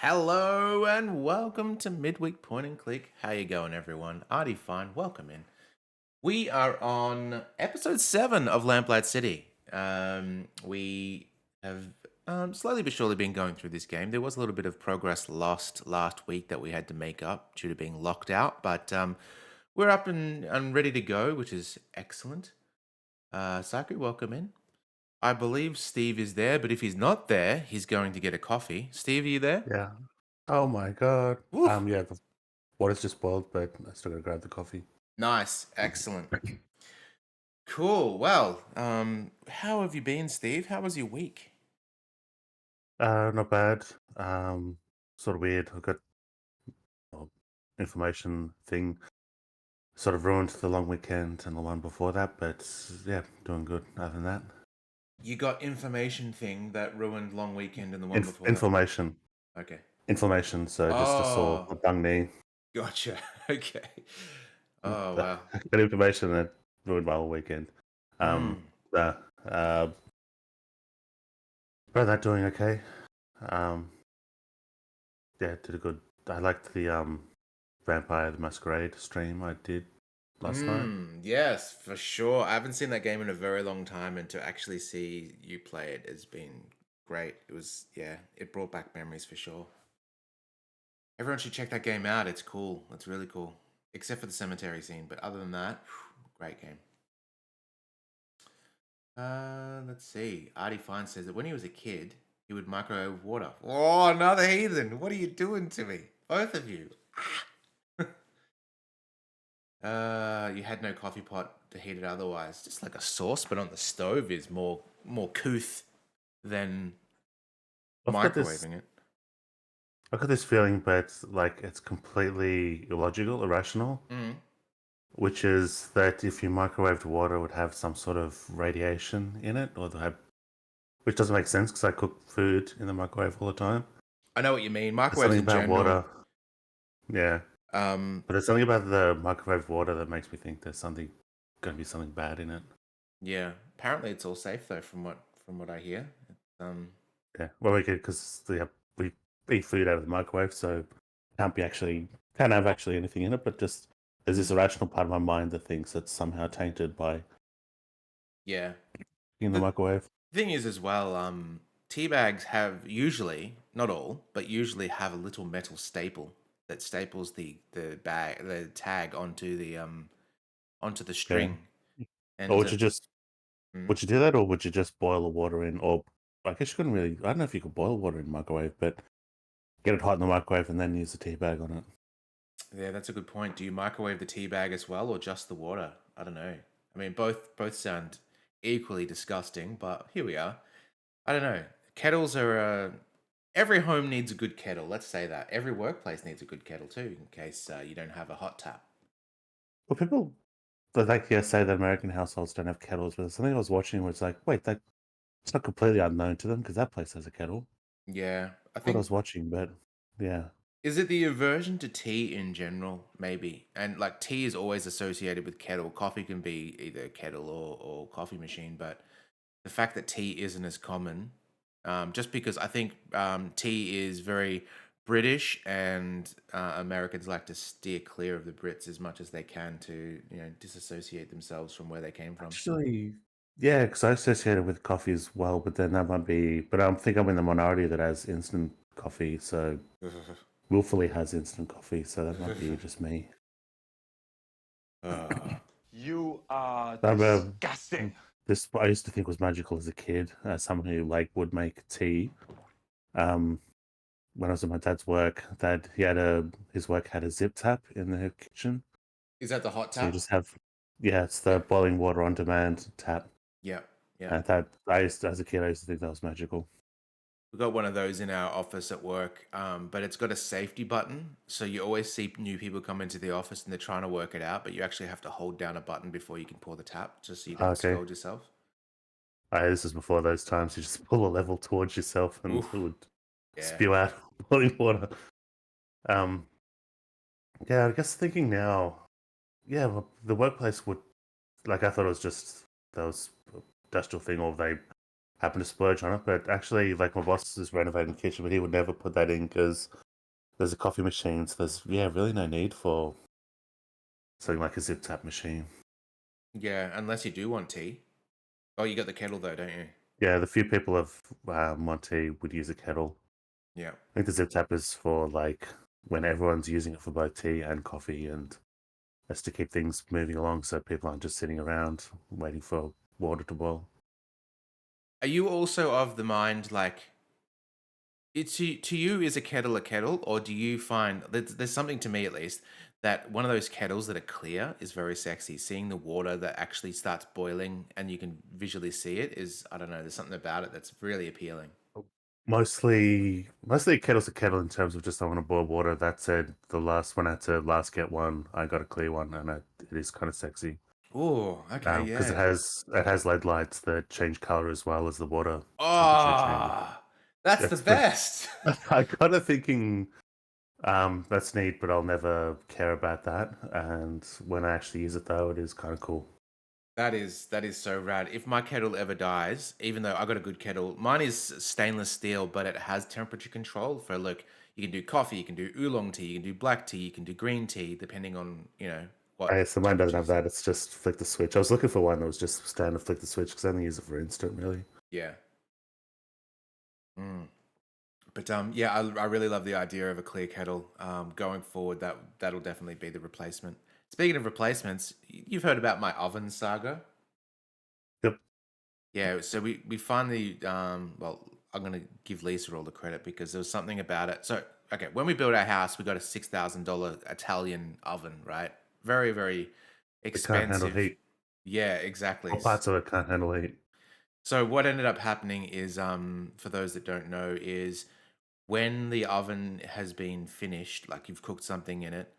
Hello and welcome to Midweek Point and Click. How you going, everyone? Artie fine. Welcome in. We are on episode 7 of Lamplight City. We have slowly but surely been going through this game. There was a little bit of progress lost last week that we had to make up due to being locked out, but we're up and ready to go, which is excellent. Sakri, welcome in. I believe Steve is there, but if he's not there, he's going to get a coffee. Steve, are you there? Yeah. Oh my god. Woof. Yeah, the water's just boiled, but I still gotta grab the coffee. Nice. Excellent. Cool. Well, how have you been, Steve? How was your week? Not bad. Sort of weird. I got information thing sort of ruined the long weekend and the one before that, but yeah, doing good other than that. You got information thing that ruined long weekend and the one before that. Information. Okay. Information, so just a sore Oh, bung knee. gotcha. Okay. Oh, wow. Got information that ruined my whole weekend. Hmm. Uh, uh, but that doing okay. Um, yeah, did a good. I liked the Vampire the Masquerade stream I did last night. Yes, for sure. I haven't seen that game in a very long time, and to actually see you play it has been great. It was, yeah, it brought back memories for sure. Everyone should check that game out. It's cool. It's really cool. Except for the cemetery scene, but other than that, great game. Let's see. Artie Fine says that when he was a kid, he would microwave water. Oh, another heathen! What are you doing to me, both of you? You had no coffee pot to heat it otherwise. Just like a saucepan on the stove is more couth than I've got this. microwaving it. I've got this feeling, but like it's completely illogical, irrational. Mm. Which is that if you microwaved water, it would have some sort of radiation in it, which doesn't make sense because I cook food in the microwave all the time. I know what you mean. There's Microwaves something in about general. water, yeah, Um, but there's something about the microwave water that makes me think there's going to be something bad in it. yeah. Apparently, it's all safe though, from what I hear. Yeah, well, we could because we eat food out of the microwave, so can't have actually anything in it. But just there's this Mm, irrational part of my mind that thinks it's somehow tainted by yeah. in the The microwave. thing is, as well, tea bags have usually, not all, but usually have a little metal staple that staples the tag onto the Yeah, string. or And mm, would you do that, or would you just boil the water in? Or I guess you couldn't really. I don't know if you could boil water in the microwave, but get it hot in the microwave and then use the tea bag on it. yeah, that's a good point. Do you microwave the tea bag as well, or just the water? I don't know. I mean, both sound equally disgusting, but here we are. I don't know. Kettles are. Every home needs a good kettle. Let's say that. Every workplace needs a good kettle too, in case you don't have a hot tap. Well, people say that American households don't have kettles, but something I was watching was like, wait, that it's not completely unknown to them because that place has a kettle. Yeah, I What I think. was watching, but yeah. Is it the aversion to tea in general? Maybe. And like tea is always associated with kettle. Coffee can be either kettle or coffee machine, but the fact that tea isn't as common, just because I think tea is very British and Americans like to steer clear of the Brits as much as they can to, disassociate themselves from where they came from. Actually, yeah, because I associate it with coffee as well, but then that might be. But I think I'm in the minority that has instant coffee, so willfully has instant coffee, so that might be just me. uh, You are I remember disgusting. this. I used to think was magical as a kid, as someone who like would make tea. Um, when I was at my dad's work, that his work had a zip tap in the kitchen, is that the hot so you tap? just have it's the Yeah. boiling water on demand tap. Yeah. Yeah. And that I used as a kid, I used to think that was magical. We've got one of those in our office at work, but it's got a safety button. So you always see new people come into the office and they're trying to work it out, but you actually have to hold down a button before you can pour the tap, just so you don't Okay. scald yourself. This is before those times. You just pull a level towards yourself, and it Oof. would Yeah. spew out boiling water. Um, yeah, I guess thinking now, yeah, well, the workplace would like I thought it was just those industrial thing, or they happen to splurge on it. But actually, like my boss is renovating the kitchen, but he would never put that in because there's a coffee machine. So there's really no need for something like a zip tap machine. Yeah, unless you do want tea. Oh, you got the kettle though, don't you? Yeah, the few people of Monty would use a kettle. Yeah. I think the zip tap is for like when everyone's using it for both tea and coffee, and that's to keep things moving along so people aren't just sitting around waiting for water to boil. Are you also of the mind like to you is a kettle, or do you find there's something to me at least that one of those kettles that are clear is very sexy. Seeing the water that actually starts boiling and you can visually see it is, I don't know, there's something about it that's really appealing. Mostly a kettle's a kettle in terms of just I want to boil water. That said, the last one I had to last get one, I got a clear one, and it is kind of sexy. Oh, okay, Because yeah. it has LED lights that change color as well as the water temperature changes. Ah, that's the That's pretty. best. I got to thinking, that's neat, but I'll never care about that. And when I actually use it, though, it is kind of cool. That is so rad. If my kettle ever dies, even though I got a good kettle, mine is stainless steel, but it has temperature control for look, you can do coffee, you can do oolong tea, you can do black tea, you can do green tea, depending on, what I guess mine doesn't have temperatures. that. It's just flick the switch. I was looking for one that was just standard flick the switch because I only use it for instant, really. Yeah. Mm. But yeah, I really love the idea of a clear kettle. Going forward, that'll definitely be the replacement. Speaking of replacements, you've heard about my oven saga. Yep. Yeah, so we finally well, I'm gonna give Lisa all the credit because there was something about it. So okay, when we built our house, we got a $6,000 Italian oven, right? Very, very It can't handle expensive. heat. Yeah, exactly. All parts of it can't handle heat. So what ended up happening is, for those that don't know, is when the oven has been finished, like you've cooked something in it,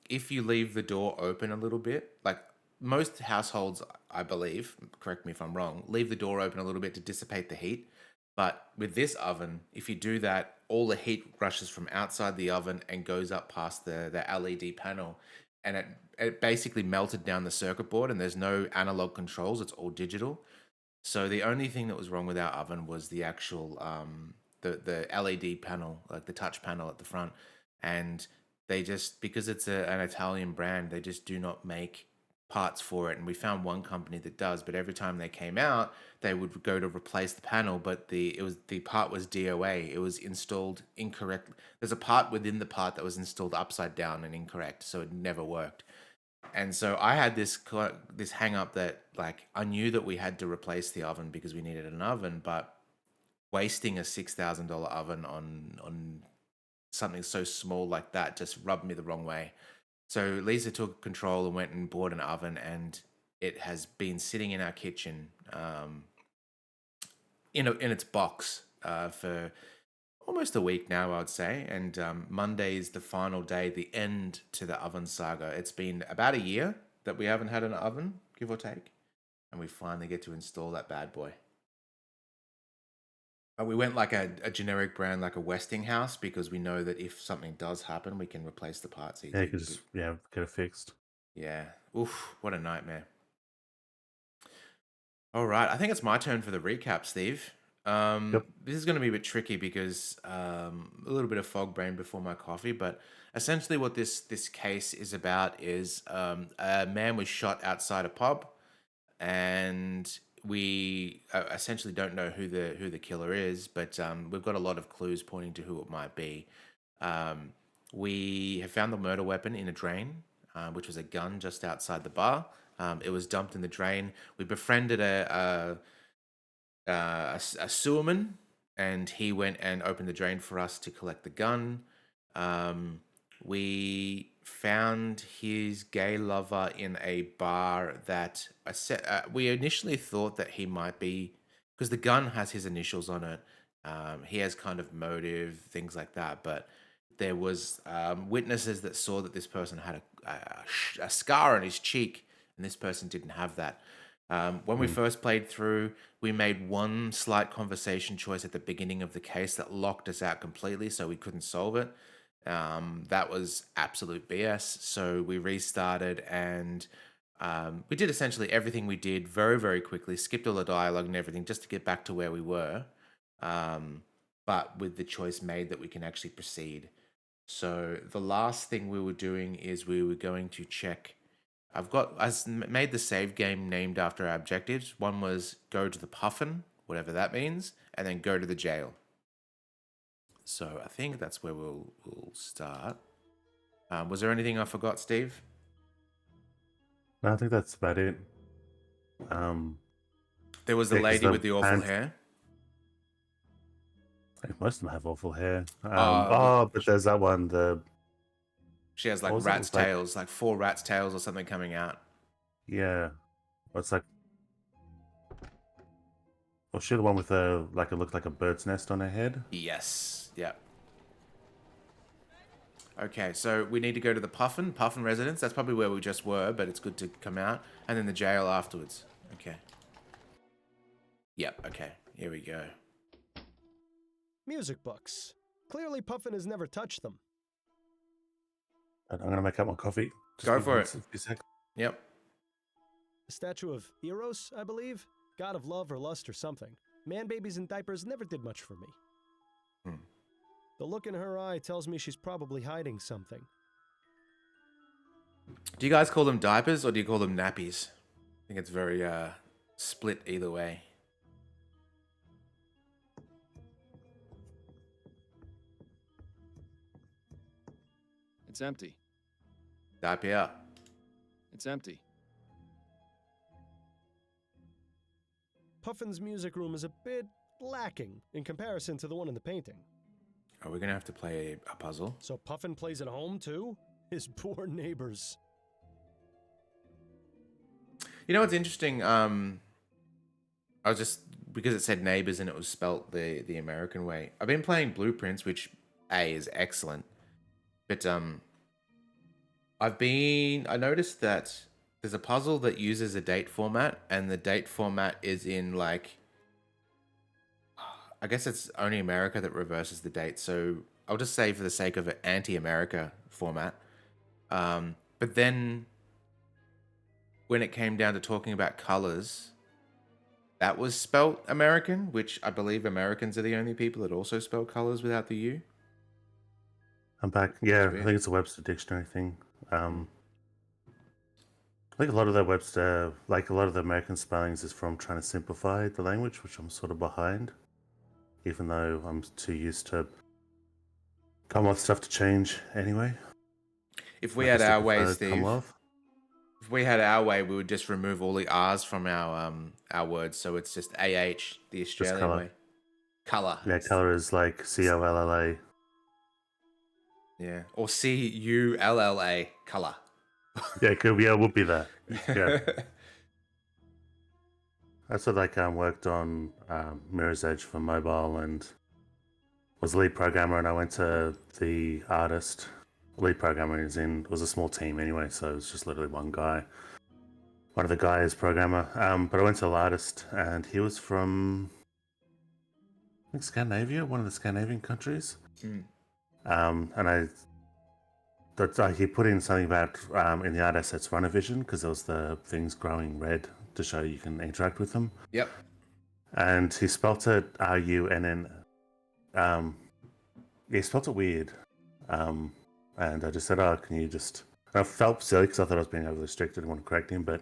if you leave the door open a little bit, like most households, I believe, correct me if I'm wrong, leave the door open a little bit to dissipate the heat. But with this oven, if you do that, all the heat rushes from outside the oven and goes up past the LED panel, and it basically melted down the circuit board. And there's no analog controls; it's all digital. So the only thing that was wrong with our oven was the actual the LED panel, like the touch panel at the front, and they just because it's an Italian brand, they just do not make parts for it. And we found one company that does, but every time they came out, they would go to replace the panel, but the part was DOA. It was installed incorrect. There's a part within the part that was installed upside down and incorrect, so it never worked. And so I had this hang up that like I knew that we had to replace the oven because we needed an oven, but wasting a $6,000 oven on something so small like that just rubbed me the wrong way. So Lisa took control and went and bought an oven, and it has been sitting in our kitchen, in its box, for almost a week now, I'd say. And Monday is the final day, the end to the oven saga. It's been about a year that we haven't had an oven, give or take, and we finally get to install that bad boy. We went like a generic brand, like a Westinghouse, because we know that if something does happen, we can replace the parts Yeah, you easy. could just get it fixed. Yeah. Oof, what a nightmare. All right, I think it's my turn for the recap, Steve. Yep. This is going to be a bit tricky because a little bit of fog brain before my coffee, but essentially, what this case is about is a man was shot outside a pub, and we essentially don't know who the killer is, but we've got a lot of clues pointing to who it might be. Um, we have found the murder weapon in a drain, which was a gun just outside the bar. It was dumped in the drain. We befriended a sewerman, and he went and opened the drain for us to collect the gun. Um, we found his gay lover in a bar that we initially thought that he might be because the gun has his initials on it. He has kind of motive, things like that, but there was witnesses that saw that this person had a scar on his cheek, and this person didn't have that. When we Mm. first played through, we made one slight conversation choice at the beginning of the case that locked us out completely, so we couldn't solve it. That was absolute BS. So we restarted, and We did essentially everything we did very, very quickly, skipped all the dialogue and everything just to get back to where we were. But with the choice made that we can actually proceed. So the last thing we were doing is we were going to check. Made the save game named after our objectives. One was go to the puffin, whatever that means, and then go to the jail. So I think that's where we'll start. Was there anything I forgot, Steve? No, I think that's about it. There was the 'cause lady with the awful pants- hair. I think most of them have awful hair. But But there's that one. she has like what was it? rat's It's like- tails, like 4 rat's tails or something coming out. Yeah. What's like? Was she the one with it looked like a bird's nest on her head? Yes. Yeah. Okay, so we need to go to the Puffin residence. That's probably where we just were, but it's good to come out. And then the jail afterwards. Okay. Yep, okay. Here we go. Music books. Clearly Puffin has never touched them. I'm gonna make up my coffee. Go for it. A sec. Yep. A statue of Eros, I believe? God of love or lust or something. Man babies in diapers never did much for me. Hmm. The look in her eye tells me she's probably hiding something. Do you guys call them diapers or do you call them nappies? I think it's very split either way. It's empty. Diaper. It's empty. Puffin's music room is a bit lacking in comparison to the one in the painting. Are we going to have to play a puzzle? So Puffin plays at home too? His poor neighbors. You know what's interesting? I was just, because it said neighbors and it was spelt the American way. I've been playing Blueprints, which is excellent. But I noticed that there's a puzzle that uses a date format, and the date format is in like, I guess it's only America that reverses the date. So I'll just say for the sake of an anti-America format. But then when it came down to talking about colors, that was spelt American, which I believe Americans are the only people that also spell colors without the U. I'm back. Yeah, Sweet. I think it's a Webster dictionary thing. I think a lot of the Webster, like a lot of the American spellings, is from trying to simplify the language, which I'm sort of behind, even though I'm too used to Commonwealth stuff to change anyway. If we I had still our way, prefer Steve, Commonwealth. if we had our way, we would just remove all the R's from our words, so it's just AH, the Australian colour. way. Color. Yeah, color is like COLLA. Yeah. Or CULLA, color. Yeah, it could. Yeah, it would be that. Yeah, that's what worked on Mirror's Edge for mobile and was the lead programmer. And I went to the artist. Lead programmer was a small team anyway, so it was just literally one guy. One of the guys programmer. But I went to the artist, and he was from I think Scandinavia, one of the Scandinavian countries. And he put in something about in the art assets runner vision, because there was the things growing red to show you can interact with them. Yep. And he spelt it RUNN. He spelt it weird. And I just said, "Oh, can you just?" And I felt silly because I thought I was being overly strict. I didn't want to correct him, but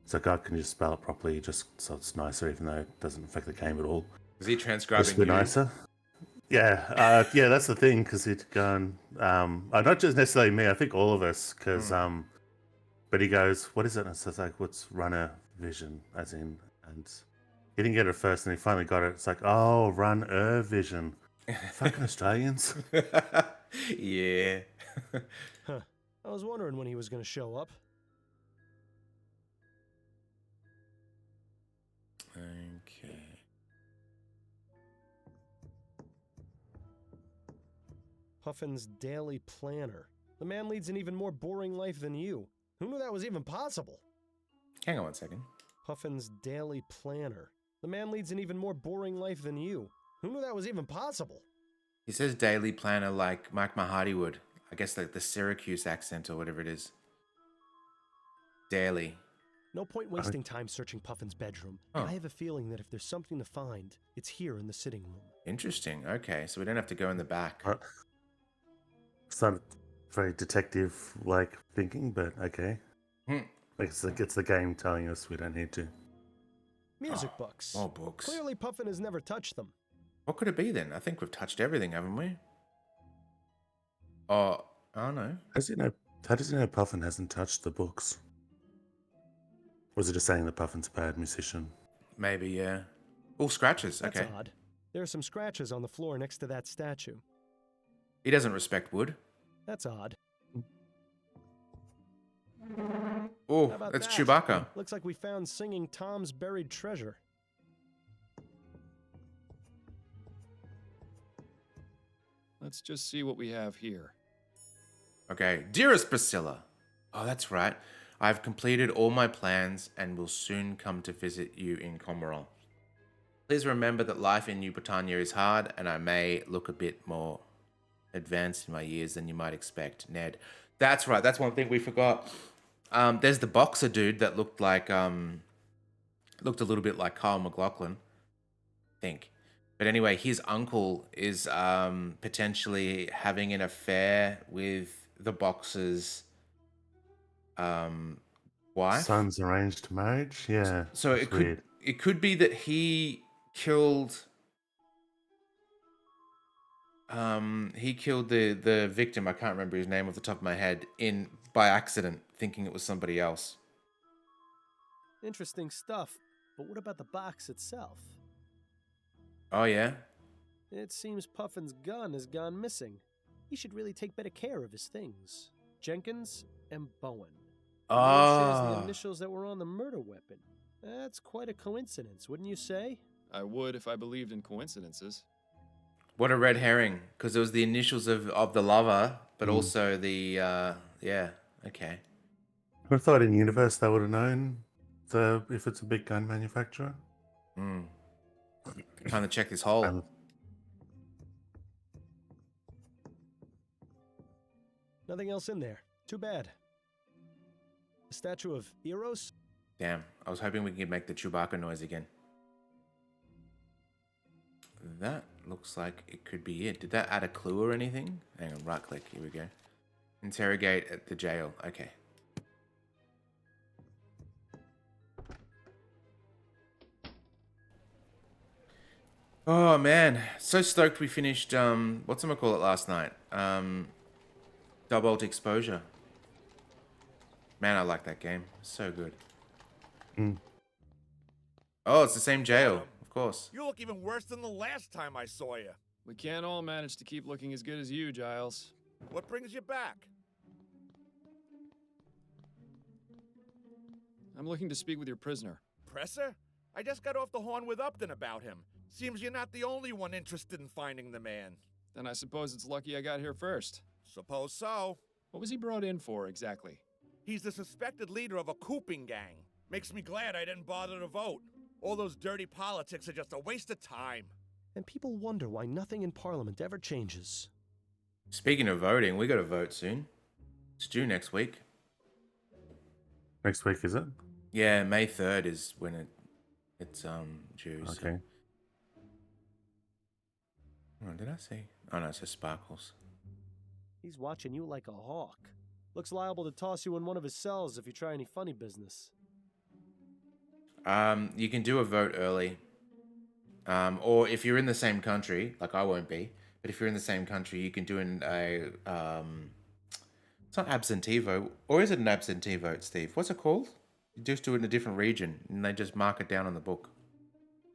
it's like, "Oh, can you just spell it properly, just so it's nicer, even though it doesn't affect the game at all?" Is he transcribing Just a bit you? nicer. Yeah, yeah, that's the thing, because he'd gone, not just necessarily me, I think all of us, because, but he goes, "What is it?" And it's like, "What's runner vision?" As in, and he didn't get it at first, and he finally got it. It's like, "Oh, runner vision." Fucking Australians. Yeah. Huh. I was wondering when he was going to show up. Okay. Puffin's daily planner. The man leads an even more boring life than you. Who knew that was even possible? Hang on one second. Puffin's daily planner. The man leads an even more boring life than you. Who knew that was even possible? He says daily planner like Mike Mahardy would. I guess like the Syracuse accent or whatever it is. Daily. No point wasting time searching Puffin's bedroom. Oh. I have a feeling that if there's something to find, it's here in the sitting room. Interesting. Okay, so we don't have to go in the back. It's not very detective-like thinking, but okay. Hmm. It's the game telling us we don't need to. Music books. More books. Clearly Puffin has never touched them. What could it be then? I think we've touched everything, haven't we? Oh, I don't know. How does he know Puffin hasn't touched the books? Was it just saying that Puffin's a bad musician? Maybe, yeah. All scratches. That's Okay. odd. There are some scratches on the floor next to that statue. He doesn't respect wood. That's odd. Oh, How about that's that? Chewbacca. Looks like we found Singing Tom's buried treasure. Let's just see what we have here. Okay. Dearest Priscilla. Oh, that's right. I've completed all my plans and will soon come to visit you in Comerol. Please remember that life in New Britannia is hard, and I may look a bit more advanced in my years than you might expect, Ned. That's right. That's one thing we forgot. There's the boxer dude that looked a little bit like Kyle MacLachlan, I think. But anyway, his uncle is potentially having an affair with the boxer's wife. Son's arranged marriage? Yeah. So that's weird. it could be that he killed the victim. I can't remember his name off the top of my head by accident, thinking it was somebody else. Interesting stuff. But what about the box itself? Oh yeah. It seems Puffin's gun has gone missing. He should really take better care of his things. Jenkins and Bowen. Shares the Oh. initials that were on the murder weapon. That's quite a coincidence, wouldn't you say? I would if I believed in coincidences. What a red herring, because it was the initials of the lover, but also the yeah, okay. I thought in universe they would have known if it's a big gun manufacturer. Trying to check this hole. Um, Nothing else in there. Too bad. A statue of Eros? Damn, I was hoping we could make the Chewbacca noise again. That looks like it could be it. Did that add a clue or anything? Hang on, right click, here we go. Interrogate at the jail, okay. Oh man, so stoked we finished, whatchamacallit last night? Double Exposure. Man, I like that game. So good. Oh, it's the same jail, of course. You look even worse than the last time I saw you. We can't all manage to keep looking as good as you, Giles. What brings you back? I'm looking to speak with your prisoner. Presser? I just got off the horn with Upton about him. Seems you're not the only one interested in finding the man. Then I suppose it's lucky I got here first. Suppose so. What was he brought in for, exactly? He's the suspected leader of a cooping gang. Makes me glad I didn't bother to vote. All those dirty politics are just a waste of time. And people wonder why nothing in Parliament ever changes. Speaking of voting, we got to vote soon. It's due next week. next week, is it? Yeah, May 3rd is when it's due. so- Okay. Oh, did I see? Oh no, it says Sparkles. He's watching you like a hawk. Looks liable to toss you in one of his cells if you try any funny business. You can do a vote early. Or if you're in the same country, like I won't be, but if you're in the same country, you can do it's not absentee vote, or is it an absentee vote, Steve? What's it called? You just do it in a different region, and they just mark it down on the book.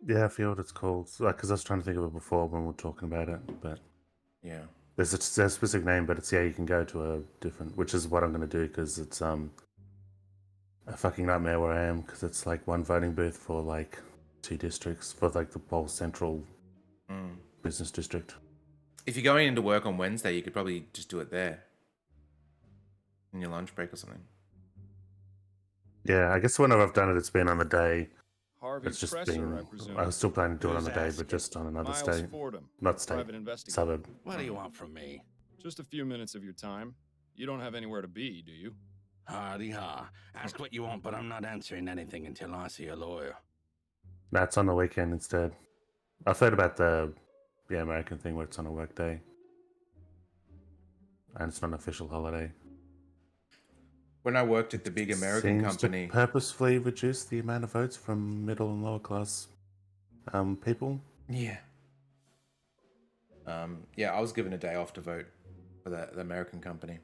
Yeah, I feel what it's called. Because I was trying to think of it before when we were talking about it, but Yeah. there's a specific name, but it's you can go to a different, which is what I'm going to do because it's a fucking nightmare where I am because it's like one voting booth for like 2 districts for like the whole central business district. If you're going into work on Wednesday, you could probably just do it there. In your lunch break or something. Yeah, I guess whenever I've done it, it's been on the day. Harvey It's just Presser, been. I presume. I was still planning to do it on the Who's day, asking? but just on another Miles state, Fordham, not state, private investigator. suburb. What do you want from me? Just a few minutes of your time. You don't have anywhere to be, do you? Hardy ha. Ask what you want, but I'm not answering anything until I see a lawyer. That's on the weekend instead. I've heard about the American thing where it's on a work day. And it's not an official holiday. When I worked at the big American Seems company, to purposefully reduce the amount of votes from middle and lower class people. yeah, I was given a day off to vote for the American company.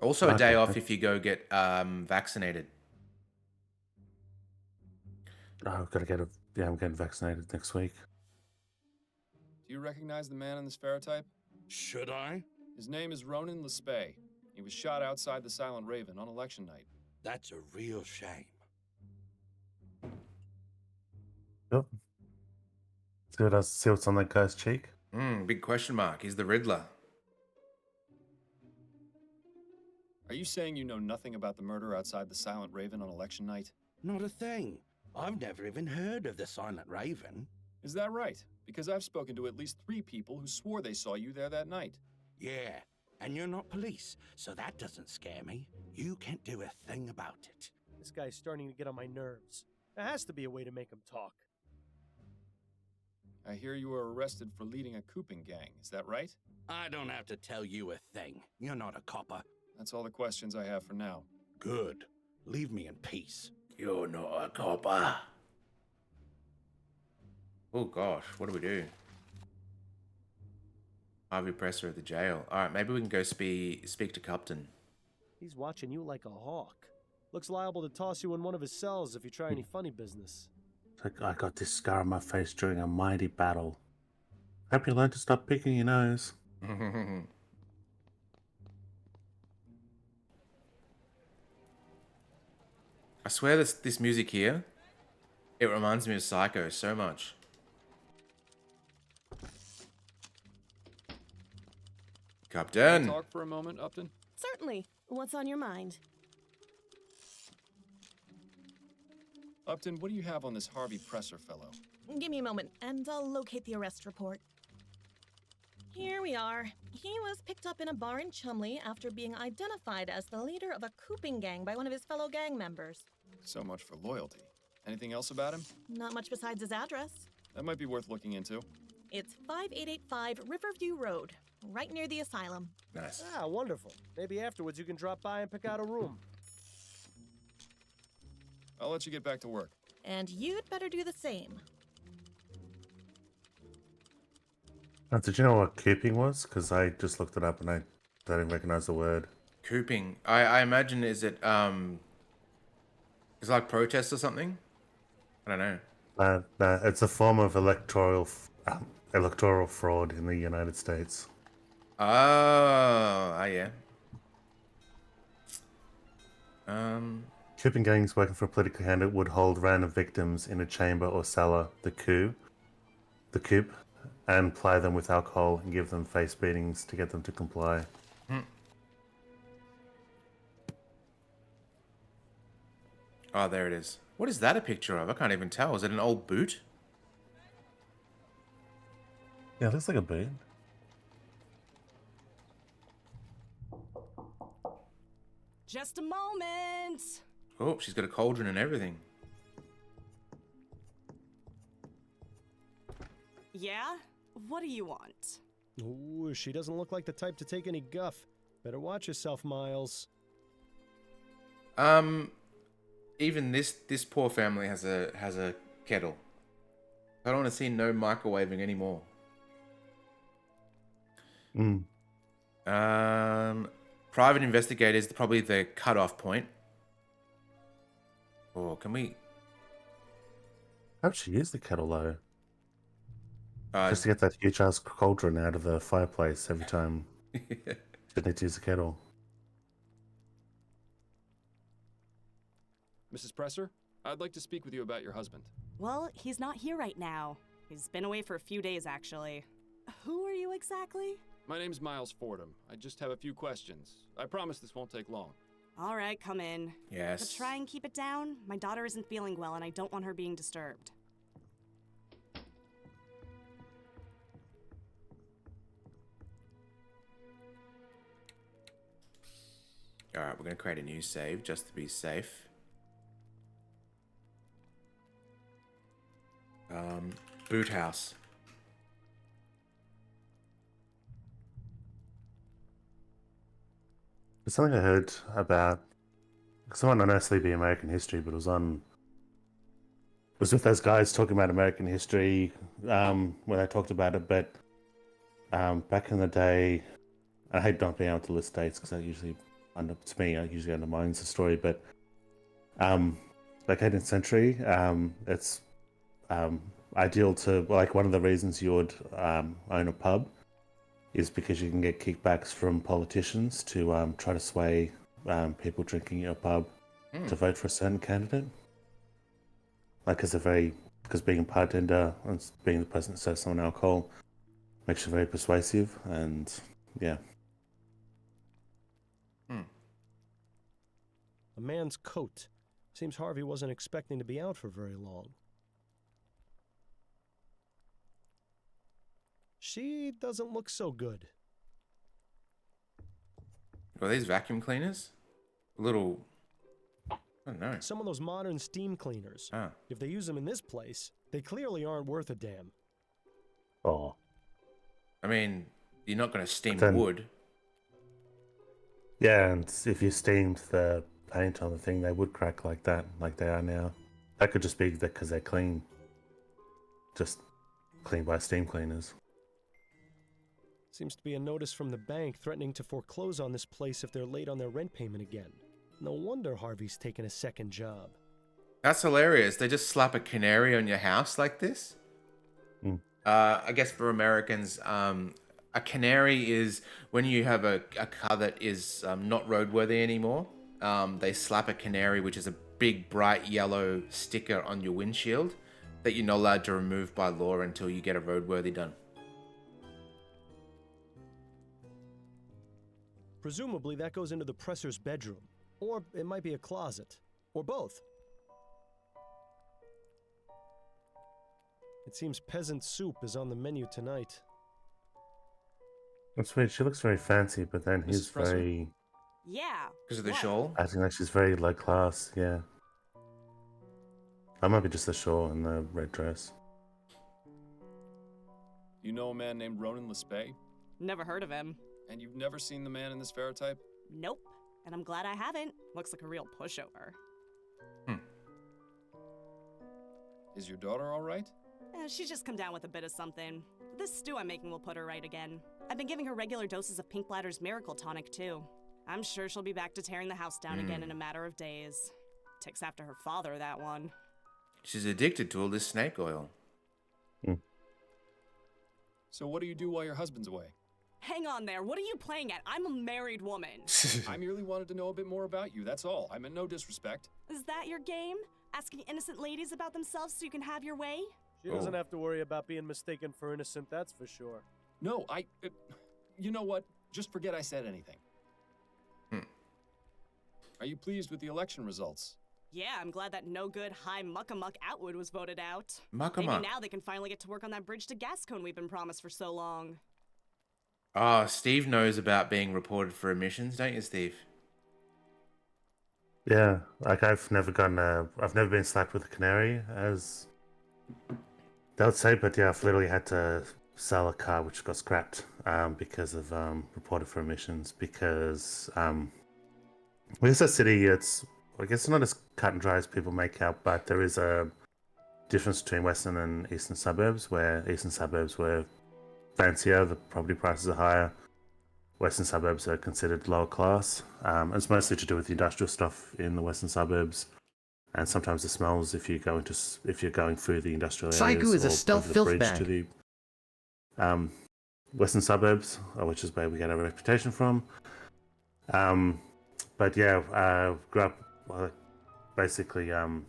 Also, a day Okay. off if you go get vaccinated. Oh, I've got to get I'm getting vaccinated next week. Do you recognize the man in this ferrotype? Should I? His name is Ronan Lespay. He was shot outside the Silent Raven on election night. That's a real shame. Yep. See what's on that guy's cheek. Big question mark. He's the Riddler. Are you saying you know nothing about the murder outside the Silent Raven on election night? Not a thing. I've never even heard of the Silent Raven. Is that right? Because I've spoken to at least 3 people who swore they saw you there that night. Yeah, and you're not police, so that doesn't scare me. You can't do a thing about it. This guy's starting to get on my nerves. There has to be a way to make him talk. I hear you were arrested for leading a cooping gang. Is that right? I don't have to tell you a thing. You're not a copper. That's all the questions I have for now. Good. Leave me in peace. You're not a copper. Oh gosh, what do we do? Harvey Presser at the jail. All right, maybe we can go speak to Captain. He's watching you like a hawk. Looks liable to toss you in one of his cells if you try any funny business. It's like, I got this scar on my face during a mighty battle. Hope you learn to stop picking your nose. I swear this music here, it reminds me of Psycho so much. Can Captain. we talk for a moment, Upton? Certainly. What's on your mind? Upton, what do you have on this Harvey Presser fellow? Give me a moment, and I'll locate the arrest report. Here we are. He was picked up in a bar in Chumley after being identified as the leader of a cooping gang by one of his fellow gang members. So much for loyalty. Anything else about him? Not much besides his address. That might be worth looking into. It's 5885 Riverview Road, right near the asylum. Nice. Ah, wonderful. Maybe afterwards you can drop by and pick out a room. I'll let you get back to work. And you'd better do the same. Did you know what cooping was? Because I just looked it up and I didn't recognize the word. Cooping. I imagine is it like protest or something? I don't know. No, it's a form of electoral fraud in the United States. Oh, yeah. Cooping gangs working for a political candidate would hold random victims in a chamber or cellar, the coop, and ply them with alcohol and give them face beatings to get them to comply. Oh, there it is. What is that a picture of? I can't even tell. Is it an old boot? Yeah, it looks like a boot. Just a moment. Oh, she's got a cauldron and everything. Yeah? What do you want? Ooh, she doesn't look like the type to take any guff. Better watch yourself, Miles. Even this poor family has a kettle. I don't want to see no microwaving anymore. Private investigator is probably the cutoff point. Or can we? How'd she use the kettle though? Uh, Just to get that huge ass cauldron out of the fireplace every time. She'd need to use the kettle. Mrs. Presser, I'd like to speak with you about your husband. Well, he's not here right now. He's been away for a few days, actually. Who are you exactly? My name's Miles Fordham. I just have a few questions. I promise this won't take long. All right, come in. Yes. But try and keep it down. My daughter isn't feeling well, and I don't want her being disturbed. All right, we're going to create a new save just to be safe. Boot house. There's something I heard about. Someone on SLB American History, but it was with those guys talking about American history when they talked about it. But back in the day, I hate not being able to list dates because I usually undermines the story. But back 18th century, it's ideal to, like, one of the reasons you would own a pub is because you can get kickbacks from politicians to try to sway people drinking at your pub to vote for a certain candidate. Like, because being a bartender and being the person that serves someone alcohol makes you very persuasive, and yeah. A man's coat. Seems Harvey wasn't expecting to be out for very long. She doesn't look so good. Well, these vacuum cleaners? A little... I don't know. Some of those modern steam cleaners. Ah. If they use them in this place, they clearly aren't worth a damn. Oh. I mean, you're not going to steam Then- wood. Yeah, and if you steamed the paint on the thing, they would crack like that, like they are now. That could just be because they're clean. Just clean by steam cleaners. Seems to be a notice from the bank threatening to foreclose on this place if they're late on their rent payment again. No wonder Harvey's taking a second job. That's hilarious. They just slap a canary on your house like this? I guess for Americans, a canary is when you have a car that is not roadworthy anymore. They slap a canary, which is a big bright yellow sticker on your windshield that you're not allowed to remove by law until you get a roadworthy done. Presumably that goes into the presser's bedroom. Or it might be a closet. Or both. It seems peasant soup is on the menu tonight. That's weird. She looks very fancy, but then Mrs. he's Presser? very Yeah. Because of the what? shawl? acting like she's very low class. Yeah. That might be just the shawl and the red dress. You know a man named Ronan Lespay? Never heard of him. And you've never seen the man in this ferrotype? Nope. And I'm glad I haven't. Looks like a real pushover. Is your daughter all right? She's just come down with a bit of something. This stew I'm making will put her right again. I've been giving her regular doses of Pink Bladder's Miracle Tonic, too. I'm sure she'll be back to tearing the house down again in a matter of days. Takes after her father, that one. She's addicted to all this snake oil. So what do you do while your husband's away? Hang on there, what are you playing at? I'm a married woman. I merely wanted to know a bit more about you, that's all. I meant no disrespect. Is that your game? Asking innocent ladies about themselves so you can have your way? She doesn't have to worry about being mistaken for innocent, that's for sure. No, you know what? Just forget I said anything. Are you pleased with the election results? Yeah, I'm glad that no-good high muck-a-muck Outwood was voted out. Muck-a-muck. Maybe now they can finally get to work on that bridge to Gascone we've been promised for so long. Oh, Steve knows about being reported for emissions, don't you, Steve? Yeah, like I've never been slapped with a canary, as they would say, but yeah, I've literally had to sell a car which got scrapped because of reported for emissions. Because with a city, I guess it's not as cut and dry as people make out, but there is a difference between western and eastern suburbs, where eastern suburbs were fancier, the property prices are higher. Western suburbs are considered lower class. It's mostly to do with the industrial stuff in the western suburbs, and sometimes the smells if you're going through the industrial areas. Saigu is a or stealth over the filth bridge bag. to the western suburbs, which is where we get our reputation from. But yeah, I grew up. Basically, I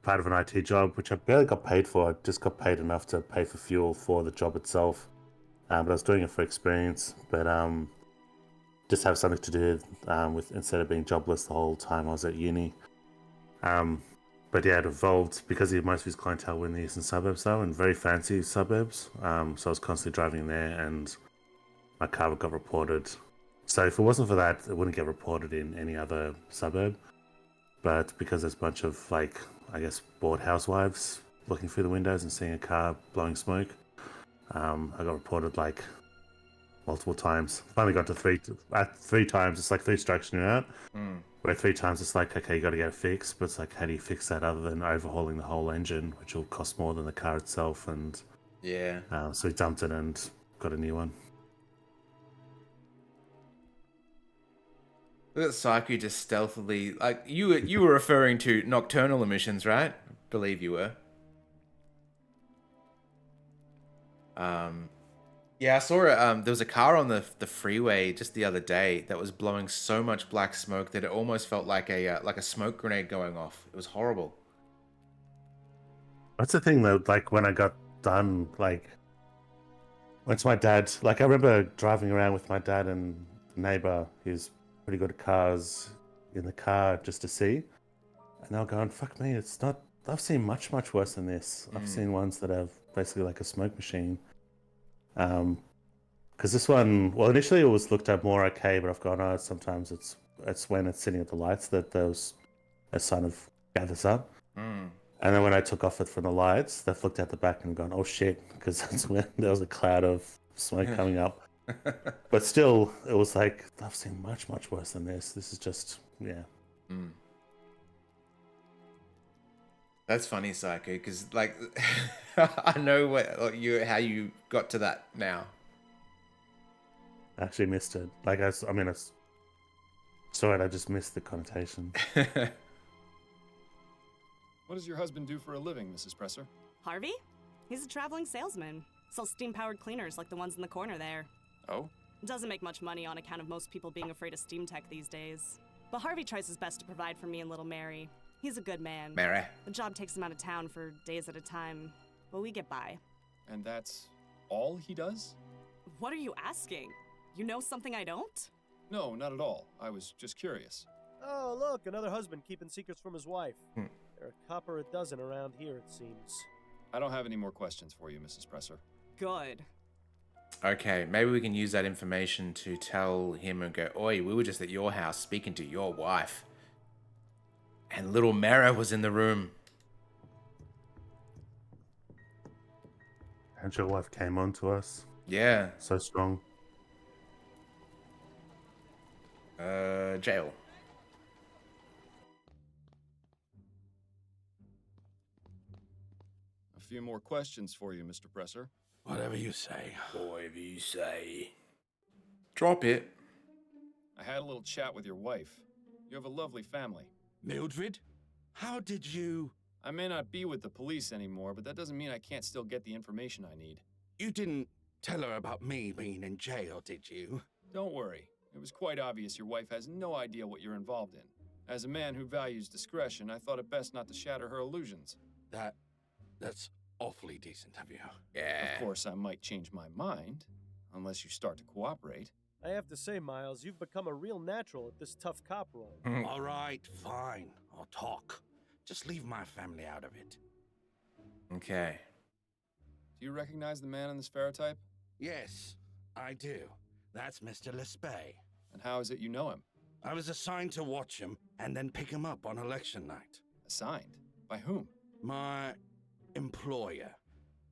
part of an IT job, which I barely got paid for. I just got paid enough to pay for fuel for the job itself. But I was doing it for experience, but just have something to do with instead of being jobless the whole time I was at uni. But yeah, it evolved because most of his clientele were in the eastern suburbs, though, and very fancy suburbs. So I was constantly driving there, and my car got reported So if it wasn't for that, it wouldn't get reported in any other suburb. But because there's a bunch of, like, I guess, bored housewives looking through the windows and seeing a car blowing smoke, I got reported, like, multiple times. Finally got to three times. It's like 3 strikes and you're out. Where 3 times it's like, okay, you got to get it fixed. But it's like, how do you fix that other than overhauling the whole engine, which will cost more than the car itself? And Yeah. so we dumped it and got a new one. Look at Psycho just stealthily, like, you were referring to nocturnal emissions, right? Believe you were. Yeah, I saw it. There was a car on the freeway just the other day that was blowing so much black smoke that it almost felt like a smoke grenade going off. It was horrible. That's the thing though, like when I got done, like went to my dad, like I remember driving around with my dad and the neighbor who's pretty good at cars in the car just to see. And they were going, fuck me, it's not, I've seen much worse than this. I've seen ones that have basically like a smoke machine. Because this one, well, initially it was looked at more okay, but I've gone, oh, sometimes it's when it's sitting at the lights that those sign of gathers up. And then when I took off it from the lights, they've looked at the back and gone, oh shit, because that's when there was a cloud of smoke coming up. But still, it was like, I've seen much worse than this. This is just, yeah. That's funny, Psycho, because like I know how you got to that now. I actually missed it. Like, I saw it, I just missed the connotation. What does your husband do for a living, Mrs. Presser? Harvey? He's a traveling salesman. Sells steam-powered cleaners like the ones in the corner there. Oh? Doesn't make much money on account of most people being afraid of steam tech these days. But Harvey tries his best to provide for me and little Mary. He's a good man. Mary. The job takes him out of town for days at a time, but we get by. And that's all he does? What are you asking? You know something I don't? No, not at all. I was just curious. Oh, look, another husband keeping secrets from his wife. There are a copper a dozen around here, it seems. I don't have any more questions for you, Mrs. Presser. Good. Okay, maybe we can use that information to tell him and go, oi, we were just at your house speaking to your wife. And little Mara was in the room. And your wife came on to us. Yeah. So strong. Jail. A few more questions for you, Mr. Presser. Whatever you say. Whatever you say. Drop it. I had a little chat with your wife. You have a lovely family. Mildred? How did you... I may not be with the police anymore, but that doesn't mean I can't still get the information I need. You didn't tell her about me being in jail, did you? Don't worry. It was quite obvious your wife has no idea what you're involved in. As a man who values discretion, I thought it best not to shatter her illusions. That's awfully decent of you. Yeah. Of course, I might change my mind, unless you start to cooperate. I have to say, Miles, you've become a real natural at this tough cop role. All right, fine. I'll talk. Just leave my family out of it. Okay. Do you recognize the man in this ferrotype? Yes, I do. That's Mr. Lespay. And how is it you know him? I was assigned to watch him and then pick him up on election night. Assigned? By whom? My employer.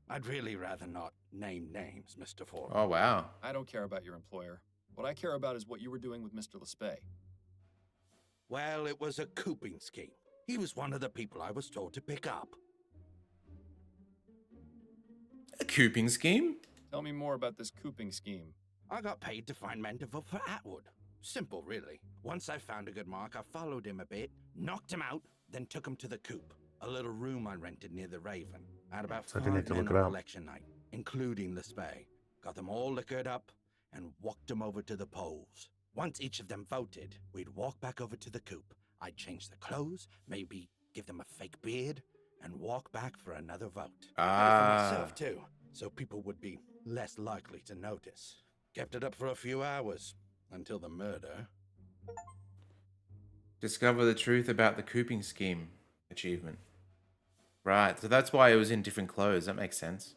I'd really rather not name names, Mr. Ford. Oh, wow. I don't care about your employer. What I care about is what you were doing with Mr. Lespay. Well, it was a cooping scheme. He was one of the people I was told to pick up. A cooping scheme? Tell me more about this cooping scheme. I got paid to find men to vote for Atwood. Simple, really. Once I found a good mark, I followed him a bit, knocked him out, then took him to the coop, a little room I rented near the Raven. I had about So I 5 didn't need to men look it on up. election night, including Lespay. Got them all liquored up and walked them over to the polls. Once each of them voted, we'd walk back over to the coop. I'd change their clothes, maybe give them a fake beard, and walk back for another vote. Did it for myself, too, so people would be less likely to notice. Kept it up for a few hours, until the murder. Discover the truth about the cooping scheme achievement. Right, so that's why it was in different clothes. That makes sense.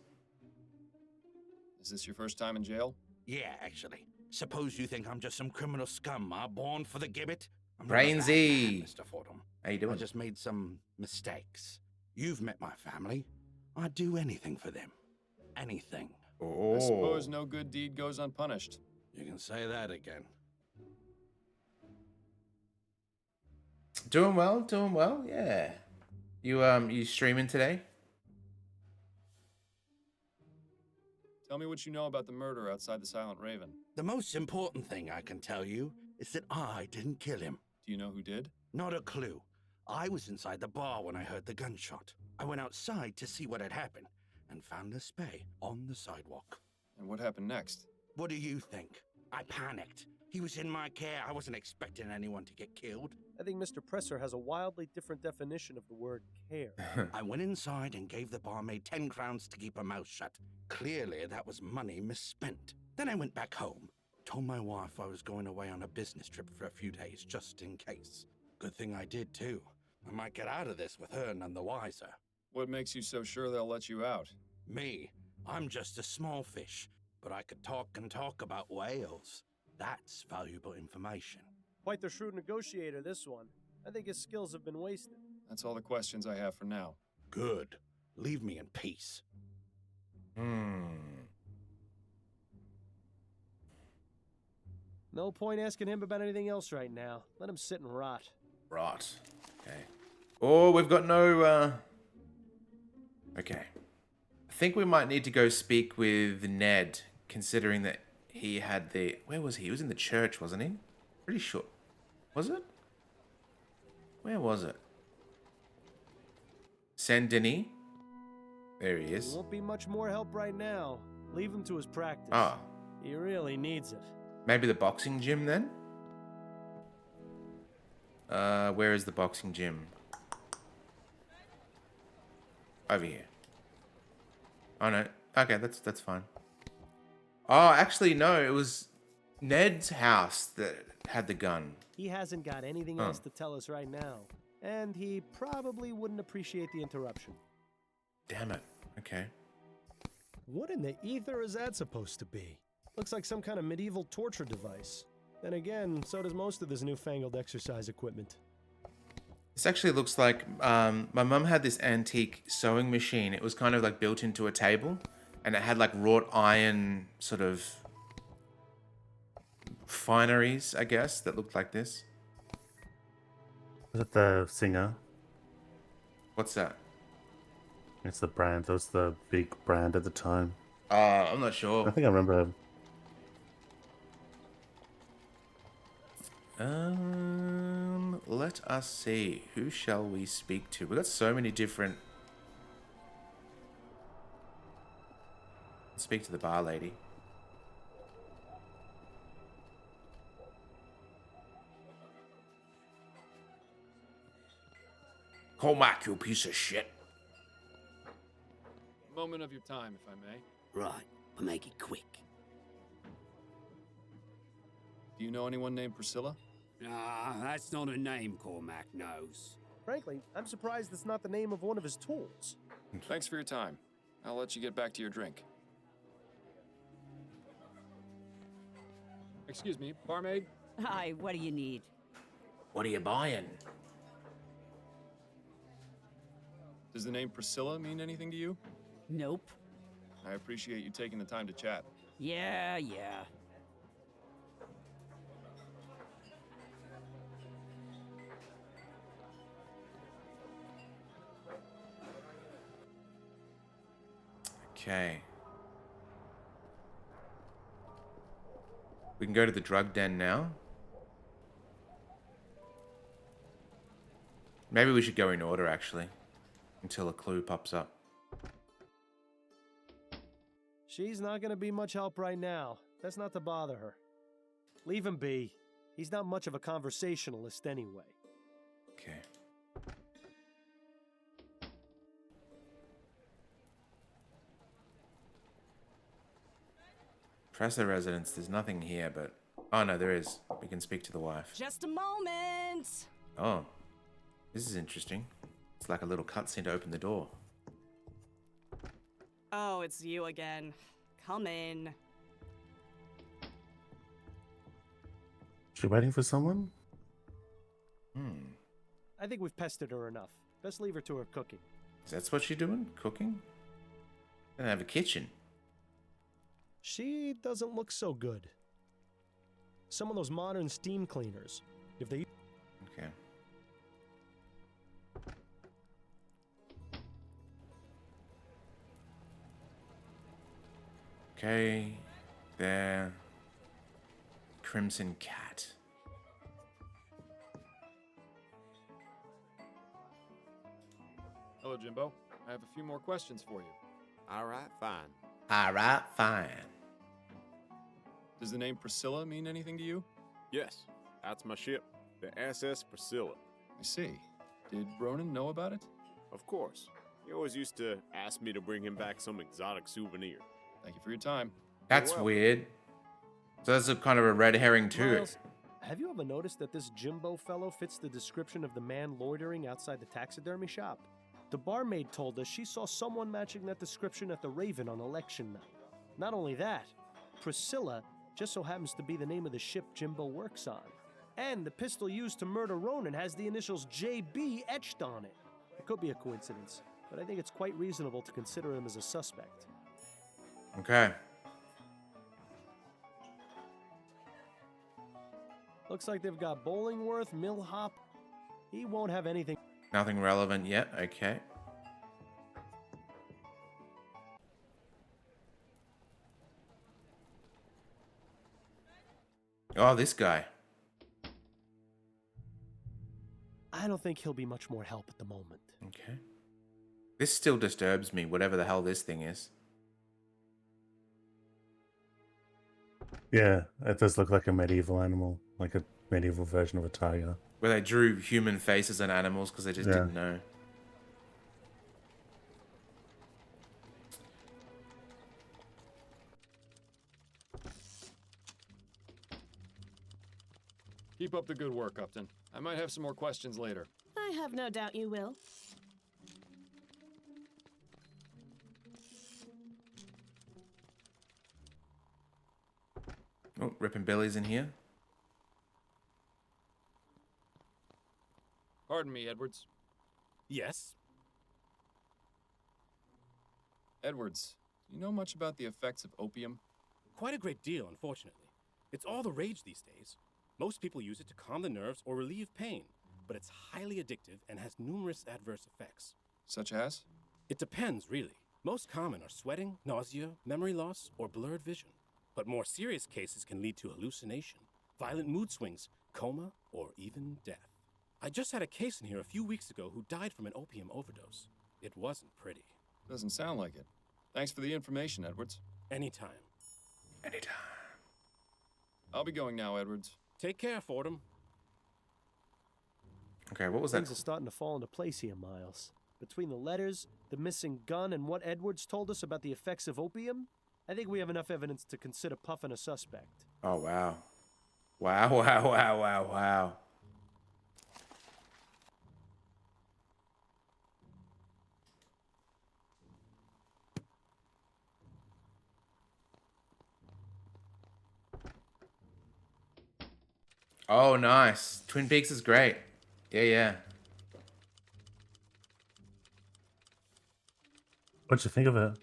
Is this your first time in jail? Yeah, actually. Suppose you think I'm just some criminal scum, born for the gibbet? I'm not a bad man, Brainsy. Mr. Fordham. How you I doing? just made some mistakes. You've met my family. I'd do anything for them. Anything. Oh. I suppose no good deed goes unpunished. You can say that again. Doing well, yeah. You streaming today? Tell me what you know about the murder outside the Silent Raven. The most important thing I can tell you is that I didn't kill him. Do you know who did? Not a clue. I was inside the bar when I heard the gunshot. I went outside to see what had happened and found the spay on the sidewalk. And what happened next? What do you think? I panicked. He was in my care. I wasn't expecting anyone to get killed. I think Mr. Presser has a wildly different definition of the word care. I went inside and gave the barmaid 10 crowns to keep her mouth shut. Clearly, that was money misspent. Then I went back home. Told my wife I was going away on a business trip for a few days, just in case. Good thing I did, too. I might get out of this with her none the wiser. What makes you so sure they'll let you out? Me, I'm just a small fish, but I could talk and talk about whales. That's valuable information. Quite the shrewd negotiator, this one. I think his skills have been wasted. That's all the questions I have for now. Good. Leave me in peace. No point asking him about anything else right now. Let him sit and rot. Right. Okay. Oh, we've got no, Okay. I think we might need to go speak with Ned, considering that he had the... Where was he? He was in the church, wasn't he? Pretty sure. Was it? Where was it? Saint Denis? There he is. Won't be much more help right now. Leave him to his practice. Ah. He really needs it. Maybe the boxing gym then? Where is the boxing gym? Over here. Oh no. Okay, that's fine. Oh, actually no, it was Ned's house that had the gun. He hasn't got anything else to tell us right now. And he probably wouldn't appreciate the interruption. Damn it. Okay. What in the ether is that supposed to be? Looks like some kind of medieval torture device. Then again, so does most of this newfangled exercise equipment. This actually looks like my mum had this antique sewing machine. It was kind of like built into a table, and it had like wrought iron sort of fineries, I guess, that looked like this. Was it the singer? What's that? It's the brand. That was the big brand at the time. I'm not I sure. think I remember. Let us see. Who shall we speak to? We've got so many different... Speak to the bar lady. Cormac, you piece of shit. Moment of your time, if I may. Right, but make it quick. Do you know anyone named Priscilla? Ah, that's not a name Cormac knows. Frankly, I'm surprised it's not the name of one of his tools. Thanks for your time. I'll let you get back to your drink. Excuse me, barmaid? Hi, what do you need? What are you buying? Does the name Priscilla mean anything to you? Nope. I appreciate you taking the time to chat. Yeah. Okay. We can go to the drug den now. Maybe we should go in order, actually, until a clue pops up. She's not gonna be much help right now. That's not to bother her. Leave him be. He's not much of a conversationalist anyway. Okay. Press the residence. There's nothing here, but... Oh, no, there is. We can speak to the wife. Just a moment. Oh. This is interesting. It's like a little cutscene to open the door. Oh, it's you again. Come in. She waiting for someone? I think we've pestered her enough. Best leave her to her cooking. That's what she's doing? Cooking? Gonna have a kitchen. She doesn't look so good. Some of those modern steam cleaners, if they... Okay. Okay. There. Crimson Cat. Hello, Jimbo. I have a few more questions for you. All right, fine. Alright, fine. Does the name Priscilla mean anything to you? Yes, that's my ship, the SS Priscilla. I see. Did Ronan know about it? Of course. He always used to ask me to bring him back some exotic souvenir. Thank you for your time. That's welcome. weird. So that's a kind of a red herring too. Miles, have you ever noticed that this Jimbo fellow fits the description of the man loitering outside the taxidermy shop? The barmaid told us she saw someone matching that description at the Raven on election night. Not only that, Priscilla just so happens to be the name of the ship Jimbo works on. And the pistol used to murder Ronan has the initials JB etched on it. It could be a coincidence, but I think it's quite reasonable to consider him as a suspect. Okay. Looks like they've got Bollingworth, Millhop. He won't have anything. Nothing relevant yet. Okay. Oh, this guy. I don't think he'll be much more help at the moment. Okay. This still disturbs me, whatever the hell this thing is. Yeah, it does look like a medieval animal, like a medieval version of a tiger. Where they drew human faces on animals because they just Yeah. didn't know. Keep up the good work, Upton. I might have some more questions later. I have no doubt you will. Oh, Ripping Billy's in here. Pardon me, Edwards. Yes? Edwards, do you know much about the effects of opium? Quite a great deal, unfortunately. It's all the rage these days. Most people use it to calm the nerves or relieve pain, but it's highly addictive and has numerous adverse effects. Such as? It depends, really. Most common are sweating, nausea, memory loss, or blurred vision. But more serious cases can lead to hallucination, violent mood swings, coma, or even death. I just had a case in here a few weeks ago who died from an opium overdose. It wasn't pretty. Doesn't sound like it. Thanks for the information, Edwards. Anytime. Anytime. I'll be going now, Edwards. Take care, Fordham. Okay, what was that? Things are starting to fall into place here, Miles. Between the letters, the missing gun, and what Edwards told us about the effects of opium, I think we have enough evidence to consider Puffin a suspect. Oh, wow. Wow, wow, wow, wow, wow. Oh, nice. Twin Peaks is great. Yeah, yeah. What'd you think of it?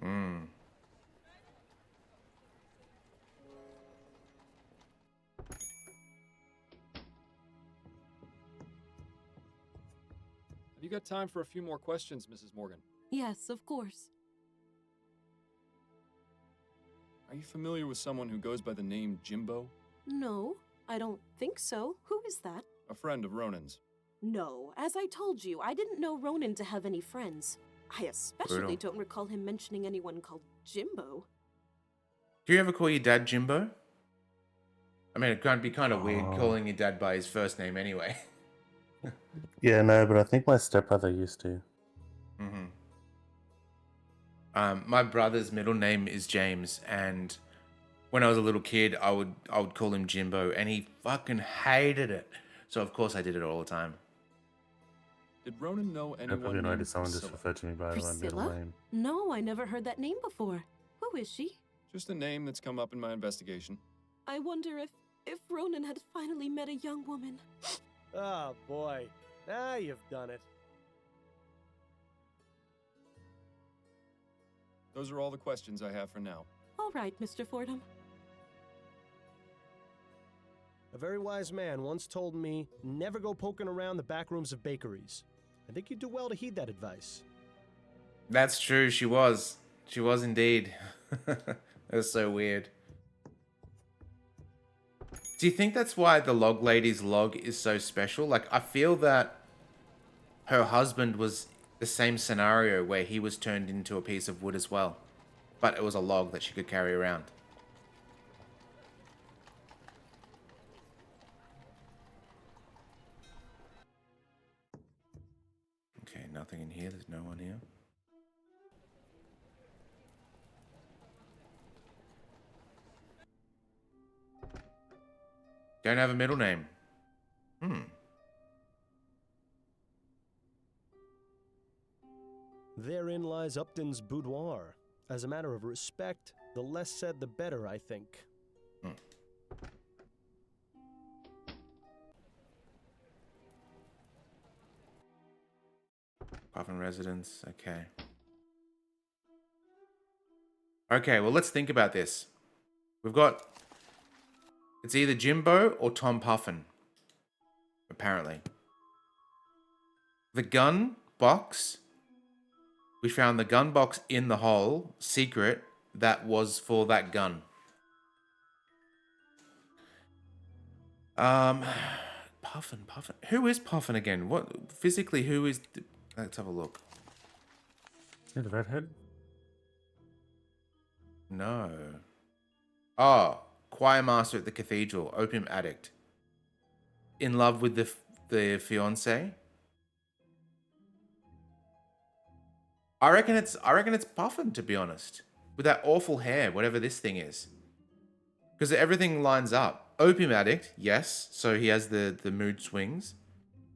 Hmm. Have you got time for a few more questions, Mrs. Morgan? Yes, of course. Are you familiar with someone who goes by the name Jimbo? No, I don't think so. Who is that? A friend of Ronan's. No, as I told you, I didn't know Ronan to have any friends. I especially Brutal. don't recall him mentioning anyone called Jimbo. Do you ever call your dad Jimbo? I mean, it can be kind of weird Oh. calling your dad by his first name anyway. Yeah, no, but I think my stepbrother used to. Mm-hmm. My brother's middle name is James, and when I was a little kid, I would call him Jimbo, and he fucking hated it. So of course I did it all the time. Did Ronan know I probably anyone named noticed someone just Priscilla? referred to me by my middle Priscilla? name. No, I never heard that name before. Who is she? Just a name that's come up in my investigation. I wonder if Ronan had finally met a young woman. Oh boy, now you've done it. Those are all the questions I have for now. All right, Mr. Fordham. A very wise man once told me, never go poking around the back rooms of bakeries. I think you do well to heed that advice. That's true. She was. She was indeed. It was so weird. Do you think that's why the log lady's log is so special? Like, I feel that her husband was the same scenario where he was turned into a piece of wood as well. But it was a log that she could carry around. Okay, nothing in here. There's no one here. Don't have a middle name. Therein lies Upton's boudoir. As a matter of respect, the less said the better, I think. Coffin residence. Okay. Okay, well, let's think about this. We've got... It's either Jimbo or Tom Puffin. Apparently. The gun box... We found the gun box in the hole, secret, that was for that gun. Puffin. Who is Puffin again? What, physically, who is... Let's have a look. Yeah, the redhead? No. Oh, choir master at the cathedral, opium addict. In love with the fiance. I reckon it's Puffin, to be honest. With that awful hair, whatever this thing is. Because everything lines up. Opium addict, yes. So he has the mood swings.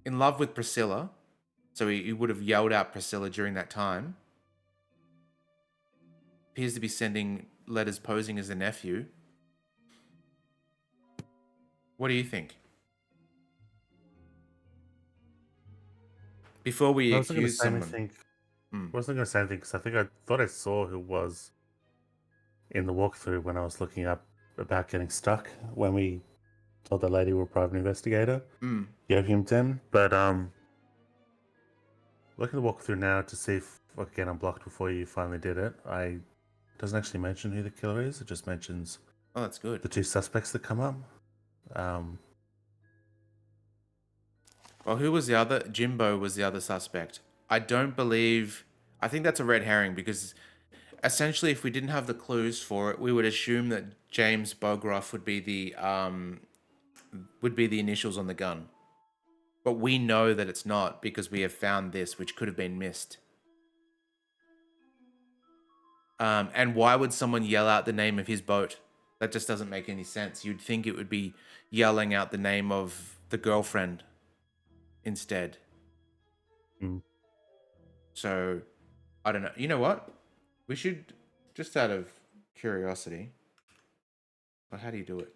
In love with Priscilla. So he would have yelled out Priscilla during that time. Appears to be sending letters posing as a nephew. What do you think? Before we accuse someone... I wasn't going to say anything because I thought I saw who was in the walkthrough when I was looking up about getting stuck when we told that lady we were a private investigator. The opium den. But look at the walkthrough now to see if I could get unblocked before you finally did it. It doesn't actually mention who the killer is. It just mentions that's good. The two suspects that come up. Well, who was the other? Jimbo was the other suspect. I don't believe... I think that's a red herring because essentially if we didn't have the clues for it, we would assume that James Bogroff would be the initials on the gun. But we know that it's not because we have found this, which could have been missed. And why would someone yell out the name of his boat? That just doesn't make any sense. You'd think it would be yelling out the name of the girlfriend instead. So, I don't know. You know what? We should, just out of curiosity, but how do you do it?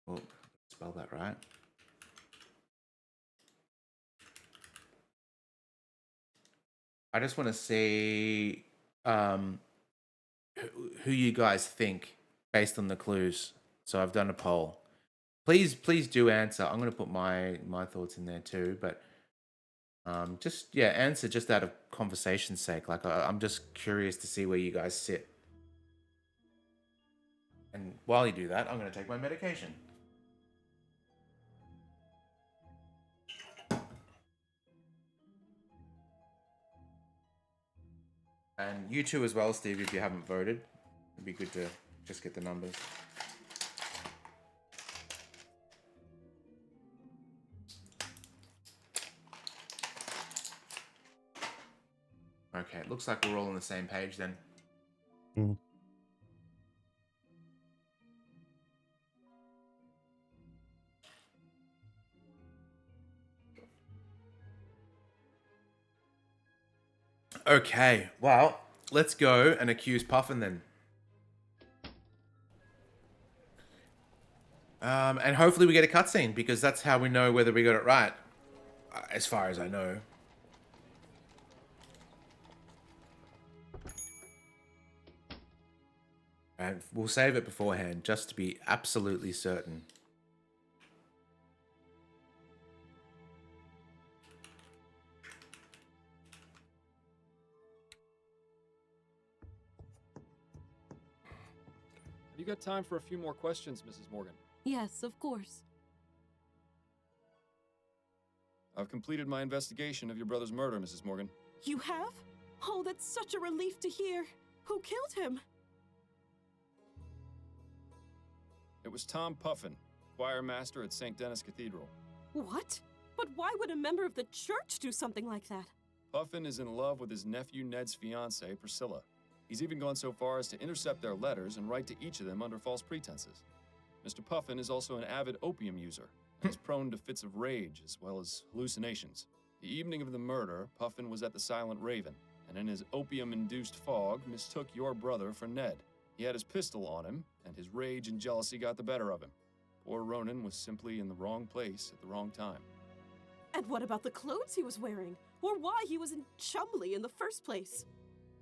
Well, spell that right. I just want to see who you guys think based on the clues. So I've done a poll. Please do answer. I'm going to put my thoughts in there too, but just answer just out of conversation's sake. Like I'm just curious to see where you guys sit. And while you do that, I'm going to take my medication. And you too as well, Steve, if you haven't voted. It'd be good to Just get the numbers. Okay, it looks like we're all on the same page then. Mm. Okay, well, let's go and accuse Puffin then. And hopefully we get a cutscene, because that's how we know whether we got it right. As far as I know. And we'll save it beforehand, just to be absolutely certain. Have you got time for a few more questions, Mrs. Morgan? Yes, of course. I've completed my investigation of your brother's murder, Mrs. Morgan. You have? Oh, that's such a relief to hear. Who killed him? It was Tom Puffin, choir master at St. Denis Cathedral. What? But why would a member of the church do something like that? Puffin is in love with his nephew Ned's fiancée, Priscilla. He's even gone so far as to intercept their letters and write to each of them under false pretenses. Mr. Puffin is also an avid opium user and is prone to fits of rage as well as hallucinations. The evening of the murder, Puffin was at the Silent Raven, and in his opium-induced fog mistook your brother for Ned. He had his pistol on him, and his rage and jealousy got the better of him. Poor Ronan was simply in the wrong place at the wrong time. And what about the clothes he was wearing? Or why he was in Chumley in the first place?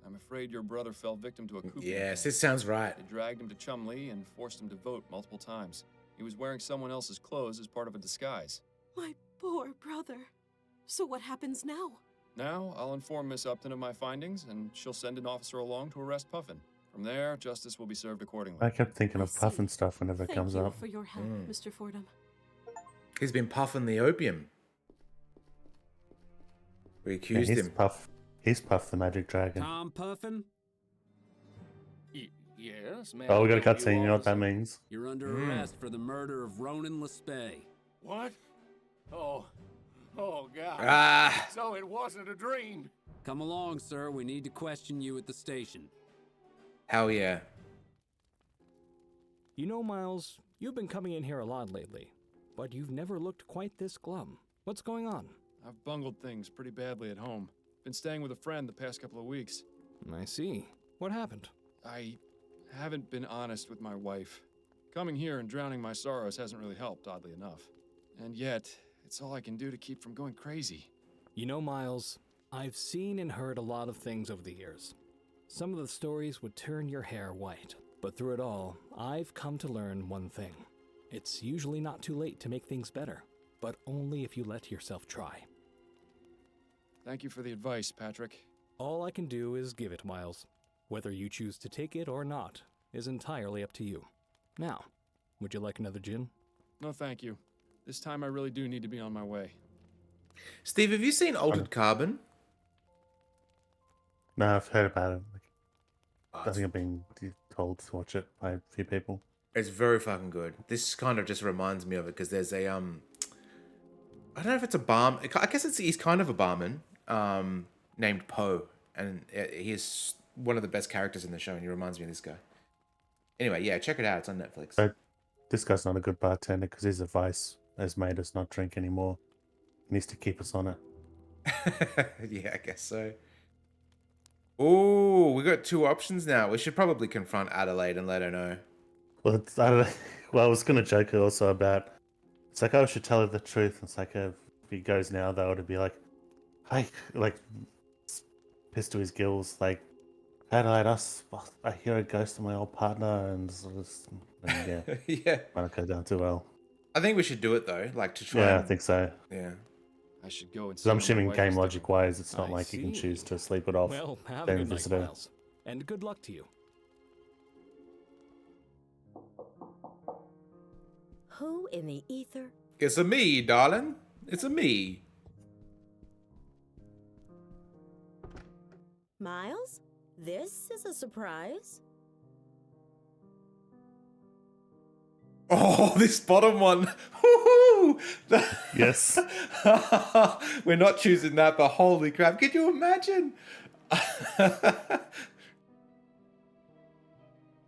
I'm afraid your brother fell victim to a coup. Yes, this sounds right. They dragged him to Chumley and forced him to vote multiple times. He was wearing someone else's clothes as part of a disguise. My poor brother. So what happens now? Now, I'll inform Miss Upton of my findings, and she'll send an officer along to arrest Puffin. From there, justice will be served accordingly. I kept thinking of Puffin stuff whenever it Thank comes you up. for your help, Mr. Fordham. He's been puffing the opium. We accused him. He's Puff the Magic Dragon. Tom Puffin? Yes, man. Oh, we got a cutscene. You know what that means? You're under arrest for the murder of Ronan Lespay. What? Oh God. Ah. So it wasn't a dream. Come along, sir. We need to question you at the station. Hell yeah. You know, Miles, you've been coming in here a lot lately, but you've never looked quite this glum. What's going on? I've bungled things pretty badly at home. Been staying with a friend the past couple of weeks. I see. What happened? I haven't been honest with my wife. Coming here and drowning my sorrows hasn't really helped, oddly enough. And yet, it's all I can do to keep from going crazy. You know, Miles, I've seen and heard a lot of things over the years. Some of the stories would turn your hair white. But through it all, I've come to learn one thing. It's usually not too late to make things better, but only if you let yourself try. Thank you for the advice, Patrick. All I can do is give it, Miles. Whether you choose to take it or not is entirely up to you. Now, would you like another gin? No, thank you. This time I really do need to be on my way. Steve, have you seen Altered Carbon? No, I've heard about it. I think I've been told to watch it by a few people. It's very fucking good. This kind of just reminds me of it because there's a I don't know if it's a barman. I guess he's kind of a barman named Poe, and he is one of the best characters in the show, and he reminds me of this guy. Anyway, yeah, check it out. It's on Netflix. But this guy's not a good bartender because his advice has made us not drink anymore. He needs to keep us on it. Yeah, I guess so. Oh, we got two options now. We should probably confront Adelaide and let her know. Well, I don't know. Well, I was going to joke also about. It's like, oh, I should tell her the truth. It's like, if he goes now, though, to be like, hey, like, pissed to his gills, like, Adelaide, I hear a ghost of my old partner, and yeah, yeah, might not go down too well. I think we should do it though, like to try. Yeah, and... I think so. Yeah, I should go and. Because I'm assuming game logic wise, it's not like you can choose to sleep it off. Well, have a good night, Miles, and good luck to you. Who in the ether? It's a me, darling. It's a me. Miles? This is a surprise. Oh, this bottom one. Woo-hoo! Yes. We're not choosing that, but holy crap. Could you imagine?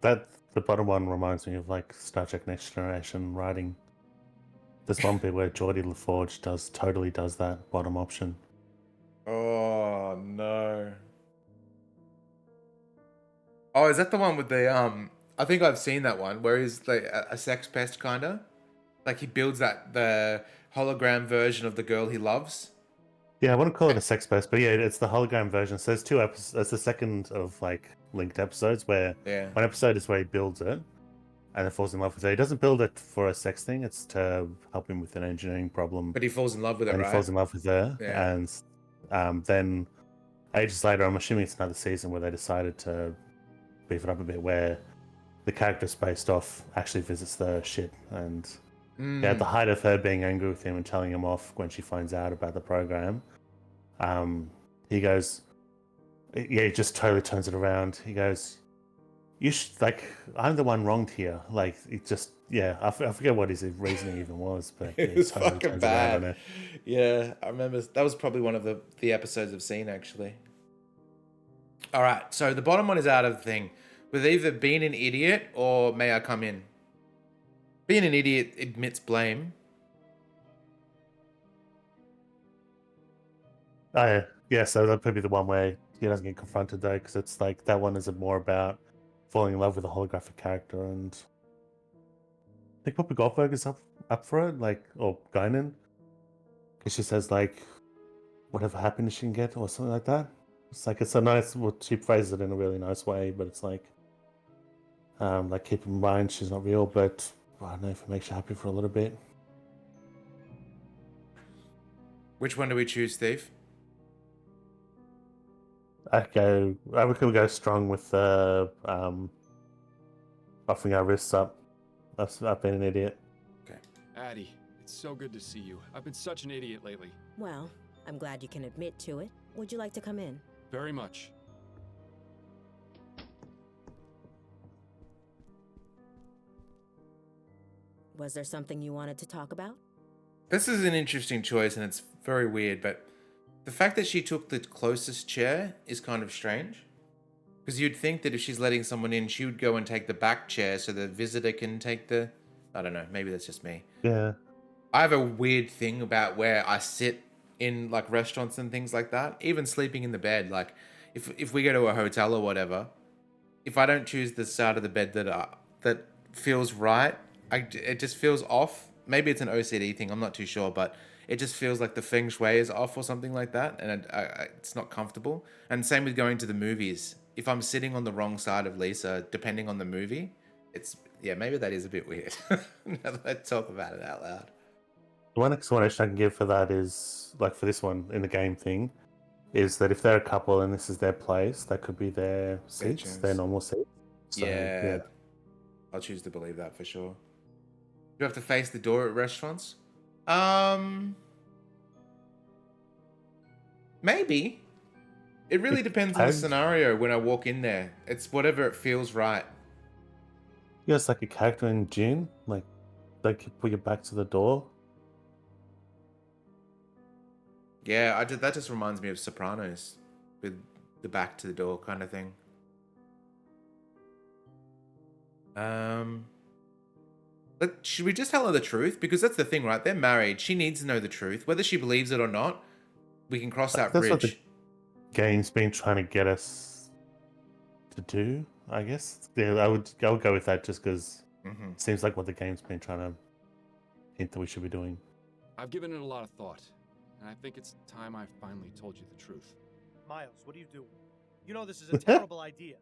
The bottom one reminds me of like Star Trek Next Generation writing. There's one bit where Geordie LaForge totally does that bottom option. Oh, no. Oh, is that the one with the, I think I've seen that one, where he's like a sex pest, kinda? Like he builds the hologram version of the girl he loves? Yeah, I wouldn't call it a sex pest, but yeah, it's the hologram version. So there's 2 episodes. It's the second of like linked episodes where one episode is where he builds it and then falls in love with her. He doesn't build it for a sex thing; it's to help him with an engineering problem. But he falls in love with her, and right? he falls in love with her, Yeah. and then ages later, I'm assuming it's another season where they decided to beef it up a bit, where the character spaced off actually visits the ship, and at the height of her being angry with him and telling him off when she finds out about the program, he goes, he just totally turns it around. He goes, "You should, like, I'm the one wronged here." Like, it just, I forget what his reasoning even was, but It was totally fucking turns it around on bad. her. Yeah, I remember that was probably one of the episodes I've seen, actually. All right, so the bottom one is out of the thing. With either being an idiot or may I come in? Being an idiot admits blame. Oh, yeah, so that'd probably be the one where he doesn't get confronted, though, because it's like that one is more about falling in love with a holographic character, and I think Papa Goldberg is up for it, like, or Guinan, because she says, like, whatever happiness she can get, or something like that. It's like, it's a nice, well, she phrases it in a really nice way, but it's like keep in mind she's not real, but I don't know if it makes you happy for a little bit. Which one do we choose, Steve? I would go strong with offering our wrists up. I've been an idiot. Okay. Addie, it's so good to see you. I've been such an idiot lately. Well, I'm glad you can admit to it. Would you like to come in? Very much. Was there something you wanted to talk about? This is an interesting choice, and it's very weird, but the fact that she took the closest chair is kind of strange. Because you'd think that if she's letting someone in, she would go and take the back chair so the visitor can take the... I don't know, maybe that's just me. Yeah. I have a weird thing about where I sit in like restaurants and things like that. Even sleeping in the bed, like if we go to a hotel or whatever, if I don't choose the side of the bed that feels right, it just feels off. Maybe it's an OCD thing, I'm not too sure, but it just feels like the feng shui is off or something like that, and it's not comfortable. And same with going to the movies. If I'm sitting on the wrong side of Lisa, depending on the movie, maybe that is a bit weird. Now that I talk about it out loud. The one explanation I can give for that is, like for this one in the game thing, is that if they're a couple and this is their place, that could be their seats, their normal seats. So, yeah, I'll choose to believe that for sure. Do you have to face the door at restaurants? Maybe. It really depends on the scenario when I walk in there. It's whatever it feels right. Yeah, it's like a character in June, like they could put your back to the door. Yeah, that just reminds me of Sopranos, with the back to the door kind of thing. But should we just tell her the truth? Because that's the thing, right? They're married. She needs to know the truth. Whether she believes it or not, we can cross that bridge. That's what the game's been trying to get us to do, I guess. Yeah, I would go with that just because it seems like what the game's been trying to hint that we should be doing. I've given it a lot of thought, and I think it's time I finally told you the truth. Miles, what are you doing? You know this is a terrible idea.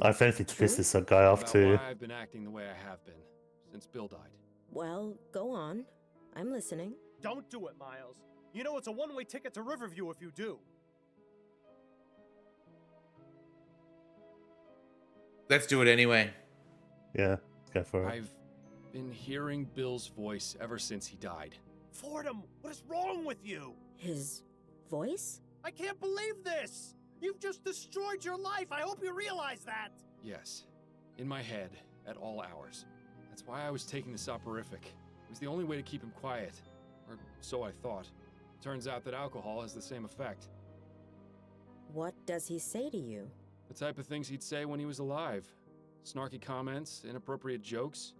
I fancy to piss this guy off About too. why I've been acting the way I have been since Bill died. Well, go on. I'm listening. Don't do it, Miles. You know it's a one-way ticket to Riverview if you do. Let's do it anyway. Yeah, let's go for it. I've been hearing Bill's voice ever since he died. Fordham, what is wrong with you? His voice? I can't believe this! You've just destroyed your life! I hope you realize that! Yes, in my head, at all hours. That's why I was taking the soporific. It was the only way to keep him quiet. Or so I thought. Turns out that alcohol has the same effect. What does he say to you? The type of things he'd say when he was alive. Snarky comments, inappropriate jokes.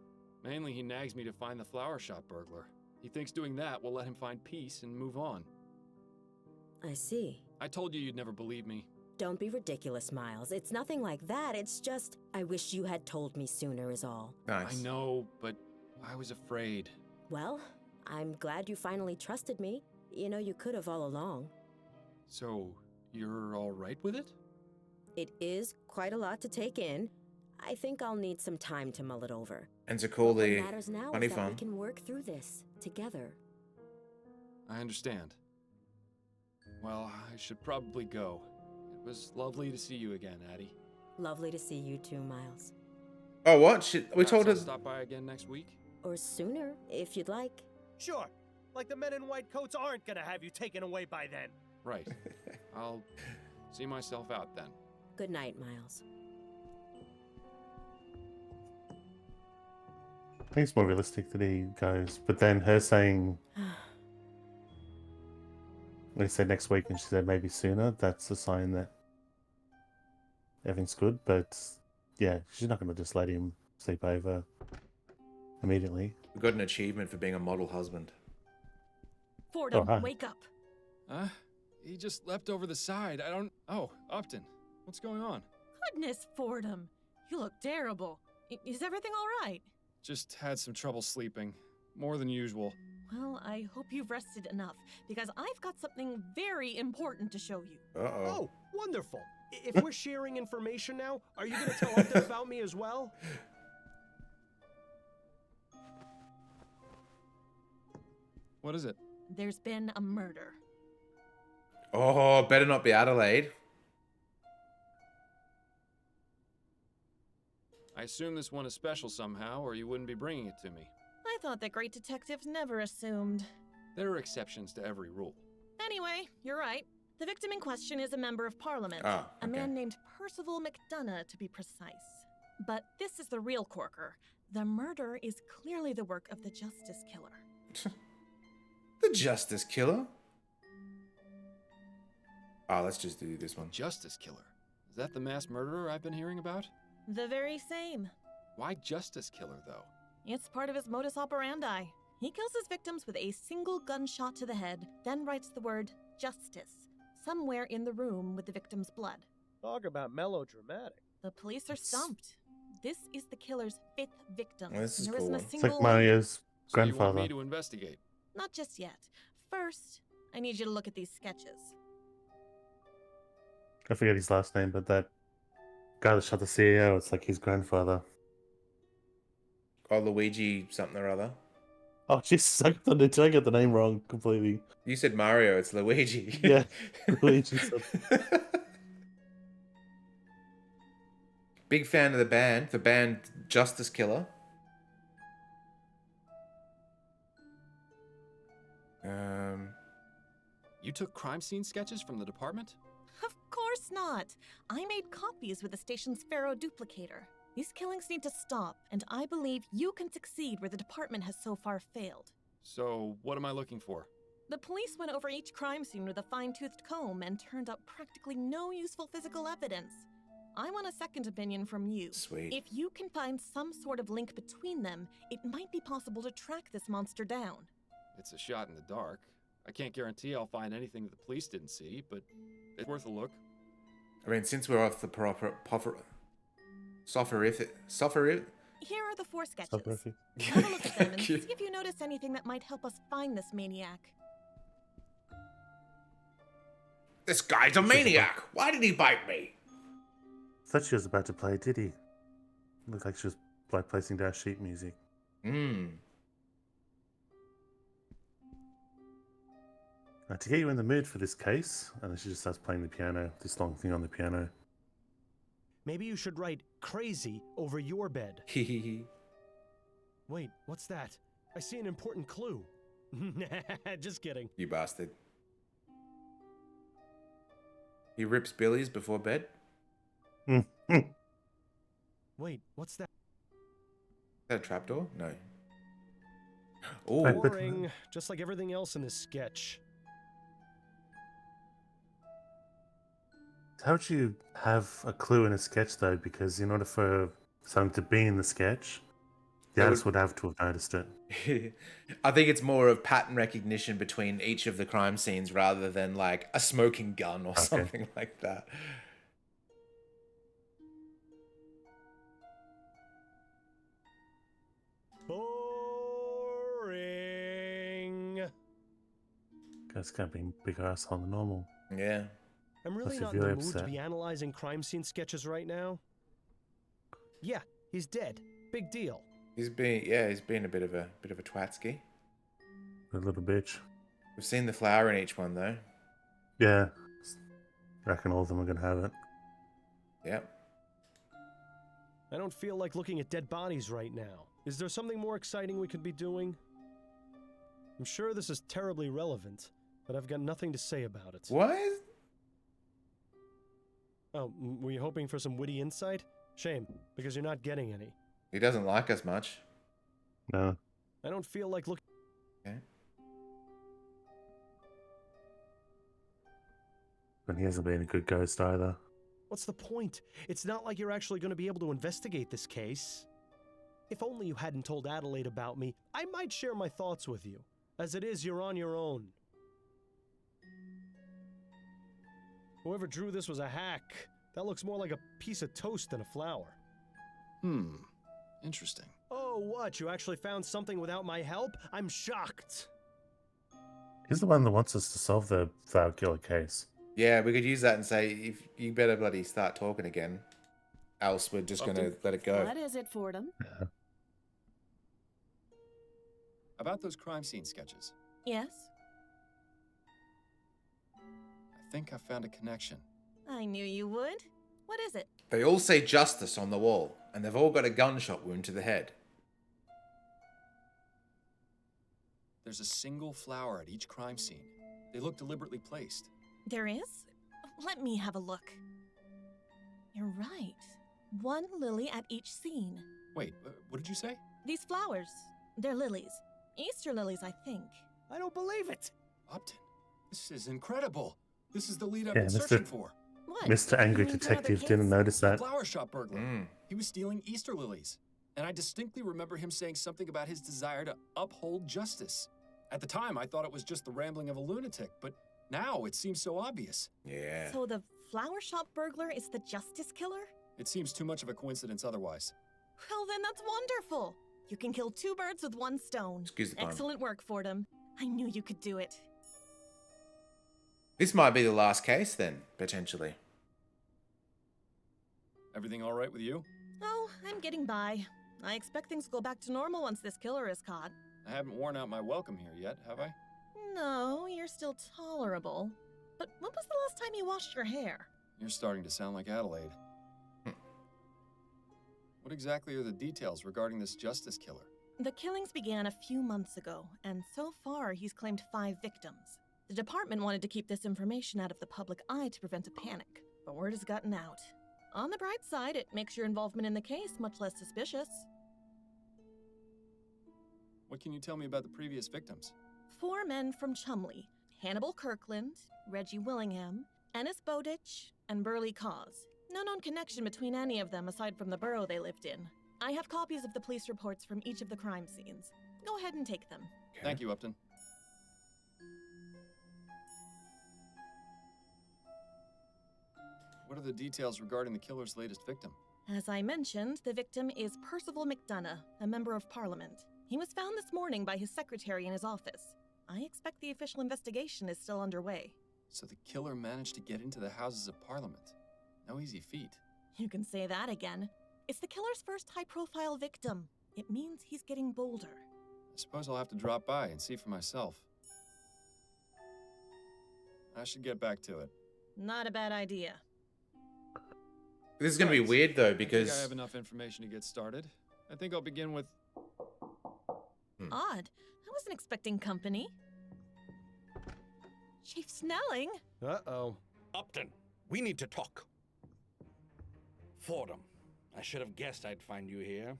Mainly he nags me to find the flower shop burglar. He thinks doing that will let him find peace and move on. I see. I told you you'd never believe me. Don't be ridiculous, Miles. It's nothing like that. It's just, I wish you had told me sooner is all. Nice. I know, but I was afraid. Well, I'm glad you finally trusted me. You know, you could have all along. So, you're all right with it? It is quite a lot to take in. I think I'll need some time to mull it over. And to call What the matters now funny is that we fun. can work through this together. I understand. Well, I should probably go. It was lovely to see you again, Addie. Lovely to see you too, Miles. Oh, what? We Perhaps told I'll her. stop by again next week? Or sooner, if you'd like. Sure. Like the men in white coats aren't gonna have you taken away by then. Right. I'll see myself out then. Good night, Miles. I think it's more realistic that he goes. But then her saying, when he said next week and she said maybe sooner, that's a sign that everything's good. But yeah, she's not going to just let him sleep over immediately. We got an achievement for being a model husband. Fordham, hi. wake up. Huh? He just leapt over the side. I don't... Oh, Upton. What's going on? Goodness, Fordham. You look terrible. Is everything all right? Just had some trouble sleeping. More than usual. Well, I hope you've rested enough, because I've got something very important to show you. Uh-oh. Oh, wonderful. If we're sharing information now, are you going to tell Upton about me as well? What is it? There's been a murder. Oh, better not be Adelaide. I assume this one is special somehow, or you wouldn't be bringing it to me. I thought that great detectives never assumed. There are exceptions to every rule. Anyway, you're right. The victim in question is a member of parliament. Ah, A okay. man named Percival McDonough, to be precise. But this is the real corker. The murder is clearly the work of the justice killer. The Justice Killer? Oh, let's just do this one. Justice killer. Is that the mass murderer I've been hearing about? The very same. Why justice killer, though? It's part of his modus operandi. He kills his victims with a single gunshot to the head, then writes the word justice somewhere in the room with the victim's blood. Talk about melodramatic. The police are stumped. This is the killer's 5th victim. Well, this is and a there cool isn't a one. It's like single Mario's So you want grandfather. me to investigate? Not just yet. First, I need you to look at these sketches. I forget his last name, but that guy that shot the CEO, it's like his grandfather. Oh, Luigi something or other. Oh, Jesus, I got the name wrong completely. You said Mario, it's Luigi. Yeah, Luigi something. Big fan of the band Justice Killer. You took crime scene sketches from the department? Of course not. I made copies with the station's Pharaoh duplicator. These killings need to stop, and I believe you can succeed where the department has so far failed. So, what am I looking for? The police went over each crime scene with a fine-toothed comb and turned up practically no useful physical evidence. I want a second opinion from you. Sweet. If you can find some sort of link between them, it might be possible to track this monster down. It's a shot in the dark. I can't guarantee I'll find anything that the police didn't see, but it's worth a look. I mean, since we're off the proper soporific. Here are the 4 sketches. Soporific. Have a look at them and see Cute. if you notice anything that might help us find this maniac. This guy's a maniac. Why did he bite me? I thought she was about to play Diddy. Looked like she was like placing down sheet music. To get you in the mood for this case, and then she just starts playing the piano, this long thing on the piano. Maybe you should write crazy over your bed. Wait, what's that? I see an important clue. Just kidding. You bastard. He rips Billy's before bed? Wait, what's that? that a trapdoor? No. Oh, Right, but- Boring, just like everything else in this sketch. How would you have a clue in a sketch though? Because in order for something to be in the sketch, the They artist would have to have noticed it. I think it's more of pattern recognition between each of the crime scenes rather than like a smoking gun or something like that. Boring. That's gonna be bigger asshole than normal. Yeah. I'm really Must not have in the really mood to upset. be analyzing crime scene sketches right now. Yeah, he's dead. Big deal. He's been a bit of a twatsky. A little bitch. We've seen the flower in each one though. Yeah. Reckon all of them are gonna have it. Yep. I don't feel like looking at dead bodies right now. Is there something more exciting we could be doing? I'm sure this is terribly relevant, but I've got nothing to say about it. What? Oh, were you hoping for some witty insight? Shame, because you're not getting any. He doesn't like us much. No. I don't feel like looking. Okay. But he hasn't been a good ghost either. What's the point? It's not like you're actually going to be able to investigate this case. If only you hadn't told Adelaide about me, I might share my thoughts with you. As it is, you're on your own. Whoever drew this was a hack. That looks more like a piece of toast than a flower. Interesting. Oh, what? You actually found something without my help? I'm shocked. He's the one that wants us to solve the flower killer case. Yeah, we could use that and say, if you better bloody start talking again, else we're just gonna let it go. What is it, Fordham? Yeah. About those crime scene sketches, Yes? I think I found a connection. I knew you would. What is it? They all say justice on the wall, and they've all got a gunshot wound to the head. There's a single flower at each crime scene. They look deliberately placed. There is? Let me have a look. You're right. One lily at each scene. Wait, what did you say? These flowers, they're lilies. Easter lilies, I think. I don't believe it. Upton, this is incredible. This is the lead I've Yeah, been Mr. searching for. What? Mr. Angry You mean for other Detective kids? didn't notice that. Flower shop burglar. He was stealing Easter lilies. And I distinctly remember him saying something about his desire to uphold justice. At the time, I thought it was just the rambling of a lunatic, but now it seems so obvious. Yeah. So the flower shop burglar is the justice killer? It seems too much of a coincidence otherwise. Well, then that's wonderful. You can kill two birds with one stone. Excuse the pun. Excellent work, Fordham. I knew you could do it. This might be the last case then, potentially. Everything all right with you? Oh, I'm getting by. I expect things will go back to normal once this killer is caught. I haven't worn out my welcome here yet, have I? No, you're still tolerable. But when was the last time you washed your hair? You're starting to sound like Adelaide. What exactly are the details regarding this justice killer? The killings began a few months ago, and so far he's claimed 5 victims. The department wanted to keep this information out of the public eye to prevent a panic, but word has gotten out. On the bright side, it makes your involvement in the case much less suspicious. What can you tell me about the previous victims? 4 men from Chumley: Hannibal Kirkland, Reggie Willingham, Ennis Bowditch, and Burley Cause. No known connection between any of them aside from the borough they lived in. I have copies of the police reports from each of the crime scenes. Go ahead and take them. Thank you, Upton. What are the details regarding the killer's latest victim? As I mentioned, the victim is Percival McDonough, a member of Parliament. He was found this morning by his secretary in his office. I expect the official investigation is still underway. So the killer managed to get into the Houses of Parliament. No easy feat. You can say that again. It's the killer's first high-profile victim. It means he's getting bolder. I suppose I'll have to drop by and see for myself. I should get back to it. Not a bad idea. This is going to be weird though, I think because I have enough information to get started. I think I'll begin with... Odd. I wasn't expecting company. Chief Snelling? Uh-oh. Upton, we need to talk. Fordham, I should have guessed I'd find you here.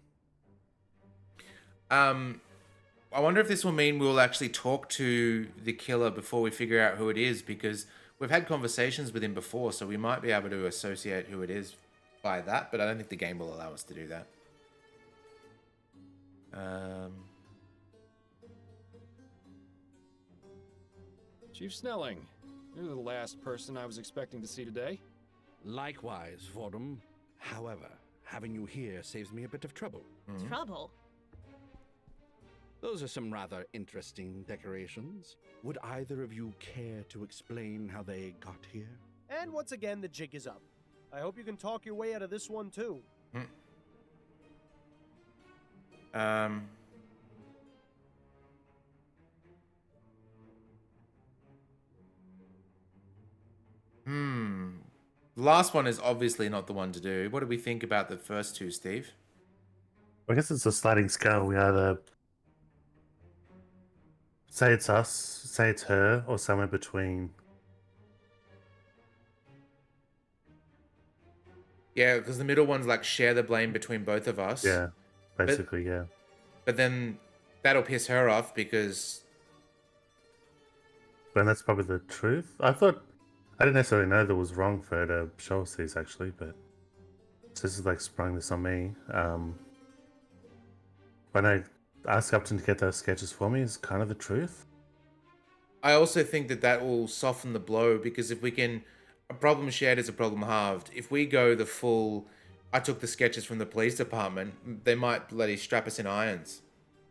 I wonder if this will mean we'll actually talk to the killer before we figure out who it is, because we've had conversations with him before, so we might be able to associate who it is by that, but I don't think the game will allow us to do that. Chief Snelling, you're the last person I was expecting to see today. Likewise, Fordham. However, having you here saves me a bit of trouble. Trouble? Those are some rather interesting decorations. Would either of you care to explain how they got here? And once again, the jig is up. I hope you can talk your way out of this one, too. The last one is obviously not the one to do. What do we think about the first two, Steve? I guess it's a sliding scale. We either say it's us, say it's her, or somewhere between. Yeah, because the middle one's like share the blame between both of us. Yeah, basically, yeah. But then that'll piss her off because... Then that's probably the truth. I didn't necessarily know that was wrong for her to show us these, actually, but this is like sprung this on me. When I asked Upton to get those sketches for me is kind of the truth. I also think that that will soften the blow, because if we can... A problem shared is a problem halved. If we go the full, I took the sketches from the police department, they might bloody strap us in irons.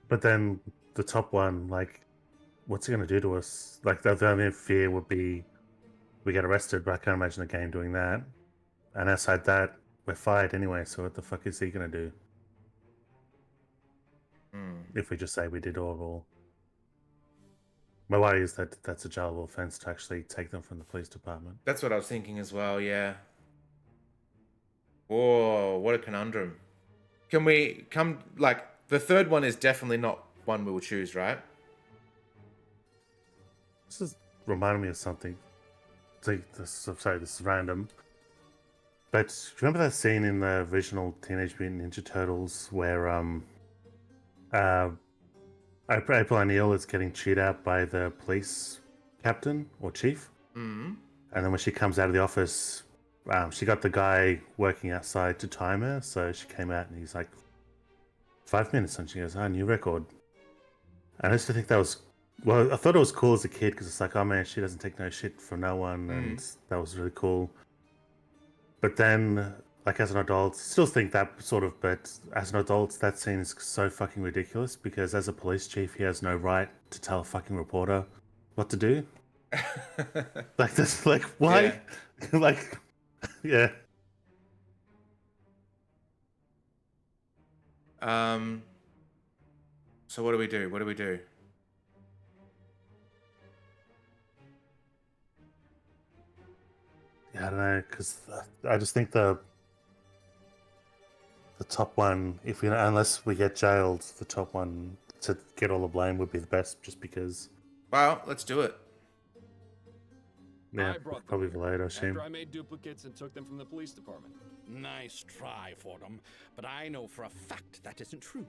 But then the top one, like, what's he going to do to us? Like, the only fear would be we get arrested, but I can't imagine the game doing that. And outside that, we're fired anyway, so what the fuck is he going to do? If we just say we did all. My worry is that that's a jailable offense to actually take them from the police department. That's what I was thinking as well, yeah. Whoa, what a conundrum. Can we come, like, the third one is definitely not one we will choose, right? This is reminding me of something. Sorry, this is random. But do you remember that scene in the original Teenage Mutant Ninja Turtles where April O'Neil is getting chewed out by the police captain or chief? Mm-hmm. And then when she comes out of the office, she got the guy working outside to time her, so she came out and he's like, 5 minutes, and she goes, new record. And I used to think that was, well, I thought it was cool as a kid because it's like, oh man, she doesn't take no shit from no one, and that was really cool. But then, like, as an adult, still think that sort of, but as an adult, that scene is so fucking ridiculous because as a police chief, he has no right to tell a fucking reporter what to do. Like, this, like, why? Yeah. Like, yeah. So what do we do? Yeah, I don't know, because I just think the top one, unless we get jailed, the top one to get all the blame would be the best, just because. Well, let's do it. Yeah, probably Valade, I assume. After I made duplicates and took them from the police department. Nice try, Fordham, but I know for a fact that isn't true.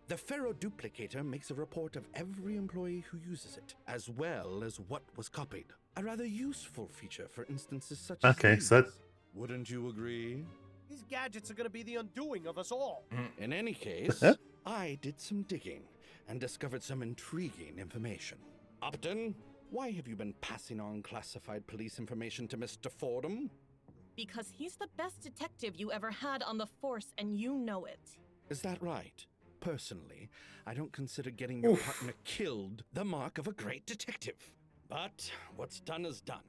The Ferro Duplicator makes a report of every employee who uses it, as well as what was copied. A rather useful feature for instances such as these. So wouldn't you agree? These gadgets are going to be the undoing of us all. In any case, I did some digging and discovered some intriguing information. Upton, why have you been passing on classified police information to Mr. Fordham? Because he's the best detective you ever had on the force, and you know it. Is that right? Personally, I don't consider getting your partner killed the mark of a great detective. But what's done is done.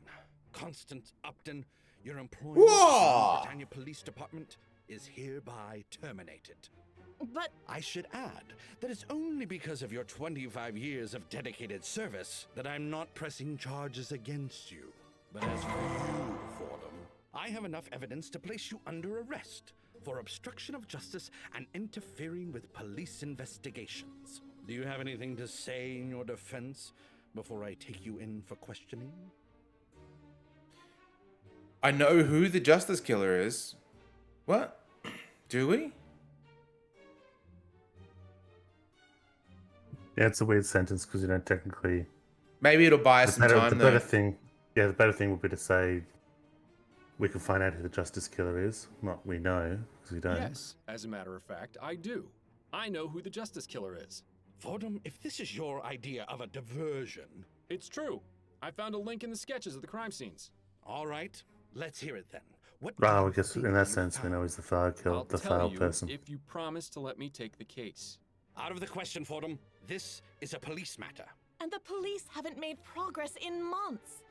Constance Upton, your employment in the Britannia Police Department is hereby terminated. But I should add that it's only because of your 25 years of dedicated service that I'm not pressing charges against you. But as for you, Fordham, I have enough evidence to place you under arrest for obstruction of justice and interfering with police investigations. Do you have anything to say in your defense before I take you in for questioning? I know who the Justice Killer is. What? Do we? Yeah, it's a weird sentence because you don't technically. Maybe it'll buy us some time, the though. better thing, yeah, the better thing would be to say we can find out who the Justice Killer is. Not we know, because we don't. Yes, as a matter of fact, I do. I know who the Justice Killer is. Fordham, if this is your idea of a diversion... It's true. I found a link in the sketches of the crime scenes. All right, let's hear it then. What Well, I guess in that sense, we know he's the file I'll tell you person. if you promise to let me take the case. Out of the question, Fordham. This is a police matter. And the police haven't made progress in months.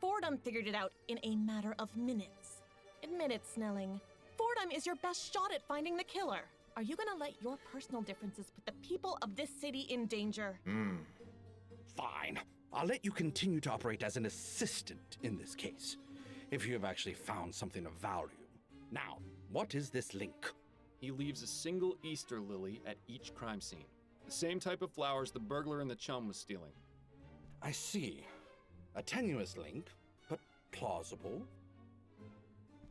Fordham figured it out in a matter of minutes. Admit it, Snelling. Fordham is your best shot at finding the killer. Are you gonna let your personal differences put the people of this city in danger? Fine. I'll let you continue to operate as an assistant in this case, if you have actually found something of value. Now, what is this link? He leaves a single Easter lily at each crime scene. The same type of flowers the burglar and the chum was stealing. I see. A tenuous link, but plausible.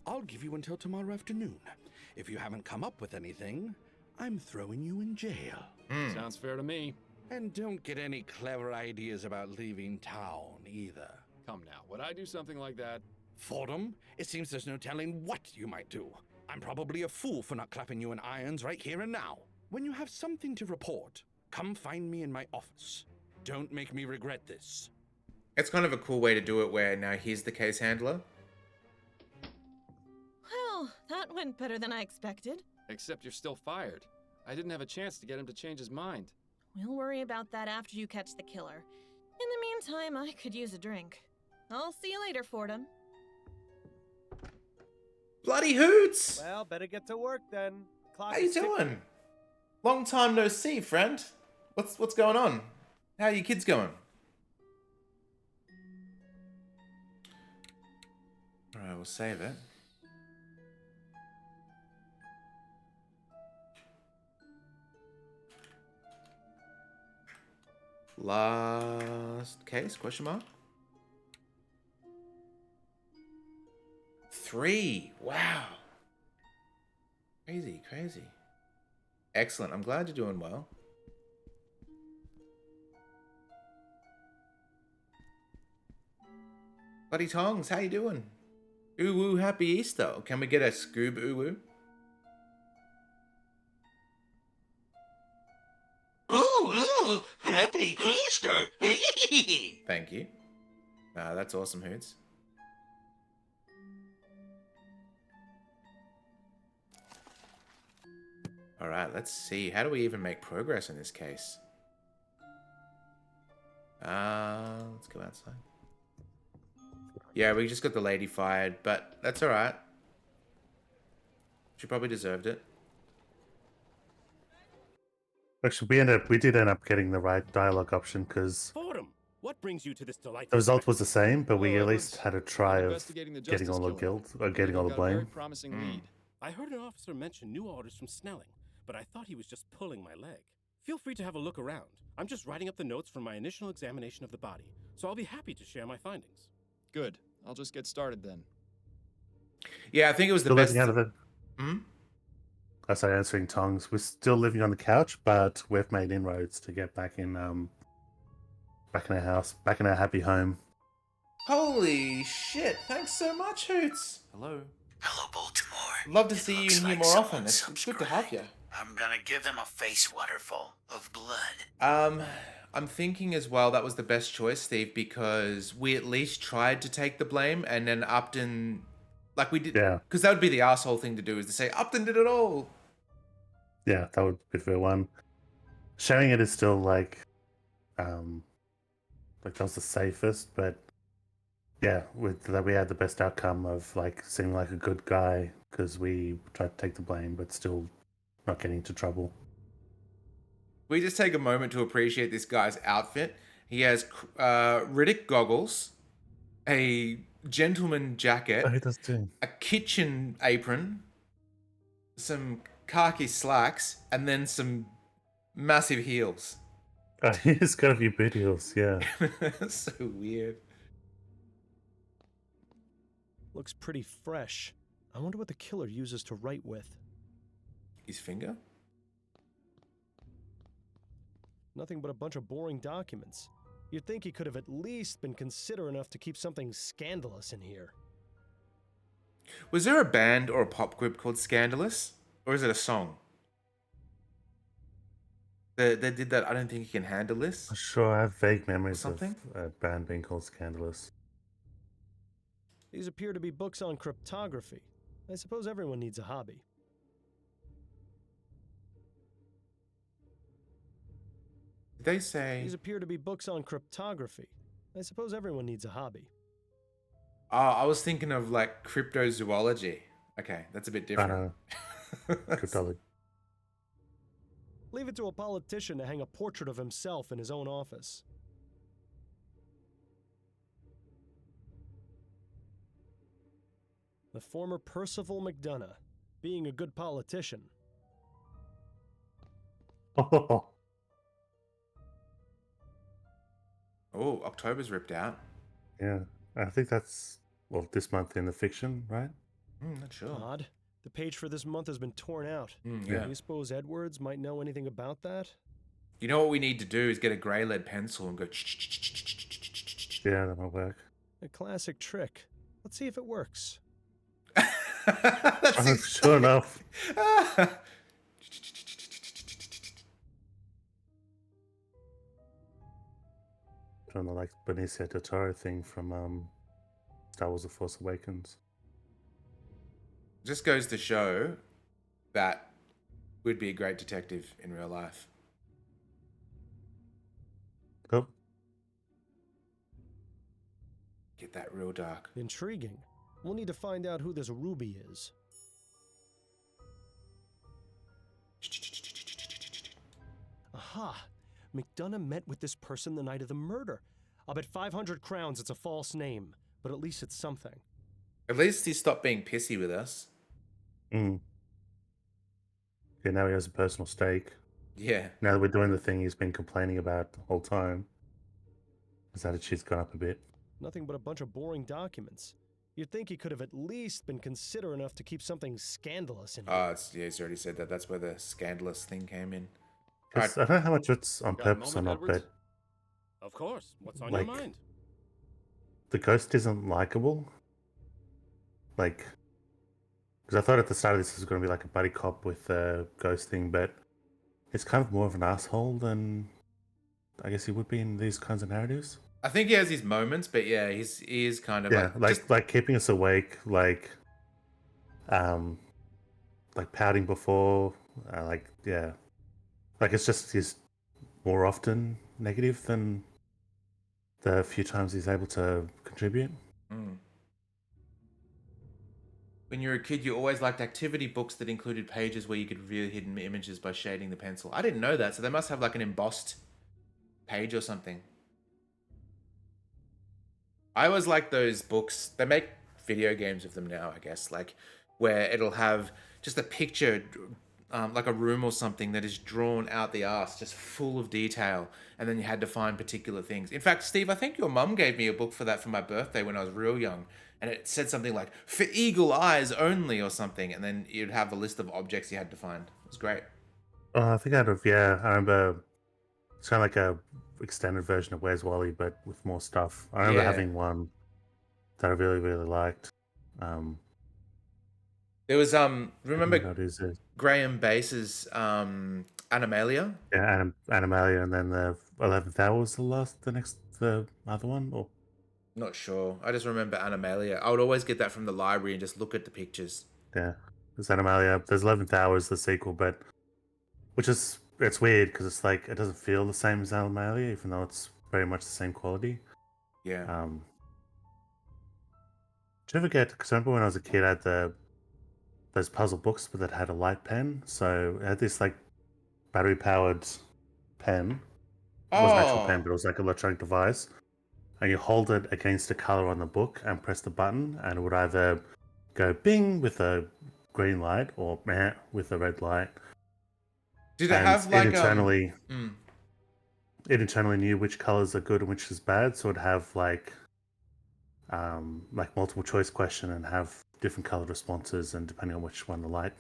I'll give you until tomorrow afternoon. If you haven't come up with anything, I'm throwing you in jail. Sounds fair to me. And don't get any clever ideas about leaving town, either. Come now, would I do something like that? Fordham, it seems there's no telling what you might do. I'm probably a fool for not clapping you in irons right here and now. When you have something to report, come find me in my office. Don't make me regret this. It's kind of a cool way to do it where now he's the case handler. Well, that went better than I expected. Except you're still fired. I didn't have a chance to get him to change his mind. We'll worry about that after you catch the killer. In the meantime, I could use a drink. I'll see you later, Fordham. Bloody hoots! Well, better get to work then. Clock How you is ticking. doing? Long time no see, friend. What's going on? How are your kids going? Alright, we'll save it. Last case, question mark? 3. Wow. Crazy, crazy. Excellent. I'm glad you're doing well. Buddy Tongs, how you doing? Ooh woo, happy Easter. Can we get a Scoob ooh woo? Ooh, happy Easter! Thank you. That's awesome, Hoots. Alright, let's see. How do we even make progress in this case? Let's go outside. Yeah, we just got the lady fired, but that's alright. She probably deserved it. Actually, we did end up getting the right dialogue option because Fordham, what brings you to this delightful the result was the same, but we Well, at I least was had a try of investigating the getting Justice all the Killer. guilt or I getting all the got a very blame. promising lead. I heard an officer mention new orders from Snelling, but I thought he was just pulling my leg. Feel free to have a look around. I'm just writing up the notes from my initial examination of the body, so I'll be happy to share my findings. Good. I'll just get started then. Yeah, I think it was the Still best. living out of it. Hmm? I started answering tongues. We're still living on the couch, but we've made inroads to get back in our house, back in our happy home. Holy shit! Thanks so much, Hoots. Hello. Hello, Baltimore. Love to see you Looks in here like more often. someone It's good to have you. I'm gonna give them a face waterfall of blood. I'm thinking as well that was the best choice, Steve, because we at least tried to take the blame, and then Upton, like we did, Yeah. because that would be the asshole thing to do, is to say Upton did it all. Yeah, that would be the one. Sharing it is still like that was the safest, but yeah, with that we had the best outcome of like seeming like a good guy because we tried to take the blame, but still not getting into trouble. We just take a moment to appreciate this guy's outfit. He has Riddick goggles, a gentleman jacket, Oh, he does too. a kitchen apron, some khaki slacks, and then some massive heels. He's got a few boot heels, yeah. So weird. Looks pretty fresh. I wonder what the killer uses to write with. His finger? Nothing but a bunch of boring documents. You'd think he could have at least been considerate enough to keep something scandalous in here. Was there a band or a pop group called Scandalous? Or is it a song? They did that, I Don't Think You Can Handle This? I'm sure I have vague memories of something? a band being called Scandalous. These appear to be books on cryptography. I suppose everyone needs a hobby. Did they say... These appear to be books on cryptography. I suppose everyone needs a hobby. Oh, I was thinking of like cryptozoology. Okay, that's a bit different. Cryptology. Leave it to a politician to hang a portrait of himself in his own office. The former Percival McDonough, being a good politician. Oh, Oh, October's ripped out. yeah. I think that's, well, this month in the fiction, right? Not sure. Odd. The page for this month has been torn out. Yeah. Do you suppose Edwards might know anything about that? You know what we need to do is get a grey lead pencil and go... Yeah, that might work. A classic trick. Let's see if it works. Sure enough. From the like Benicio del Toro thing from Star Wars: The Force Awakens. Just goes to show that we'd be a great detective in real life. Cool. Get that real dark. Intriguing. We'll need to find out who this Ruby is. Aha! McDonough met with this person the night of the murder. I'll bet 500 crowns it's a false name, but at least it's something. At least he stopped being pissy with us. Yeah, now he has a personal stake. Yeah. Now that we're doing the thing he's been complaining about the whole time, his attitude's gone up a bit. Nothing but a bunch of boring documents. You'd think he could have at least been considerate enough to keep something scandalous in here. Oh, yeah, he's already said that. That's where the scandalous thing came in. I don't know how much it's on Got a purpose or moment, not, Edwards? but Of course. What's on like, your mind? the ghost isn't likable. Like, because I thought at the start of this was going to be like a buddy cop with a ghost thing, but it's kind of more of an asshole than I guess he would be in these kinds of narratives. I think he has his moments, but yeah, he is kind of like keeping us awake, like pouting before, like it's just he's more often negative than the few times he's able to contribute. When you were a kid, you always liked activity books that included pages where you could reveal hidden images by shading the pencil. I didn't know that, so they must have like an embossed page or something. I always like those books. They make video games of them now, I guess, like where it'll have just a picture, like a room or something that is drawn out the arse, just full of detail, and then you had to find particular things. In fact, Steve, I think your mum gave me a book for that for my birthday when I was real young, and it said something like, for eagle eyes only or something, and then you'd have a list of objects you had to find. It was great. I think I remember it's kind of like a extended version of Where's Wally, but with more stuff. I remember having one that I really, really liked. There was remember Graham Bass's Animalia? Yeah, Animalia, and then the 11th Hour was the other one, or not sure. I just remember Animalia. I would always get that from the library and just look at the pictures. Yeah, there's Animalia. There's 11th Hour is the sequel, but it's weird because it's like it doesn't feel the same as Animalia, even though it's very much the same quality. Yeah. Did you ever get? Because I remember when I was a kid, I had those puzzle books, but that had a light pen. So it had this like battery powered pen. It wasn't an actual pen, but it was like an electronic device. And you hold it against a color on the book and press the button, and it would either go bing with a green light or meh with a red light. Did it have like it internally knew which colors are good and which is bad, so it'd have like multiple choice question and have different colored responses, and depending on which one the light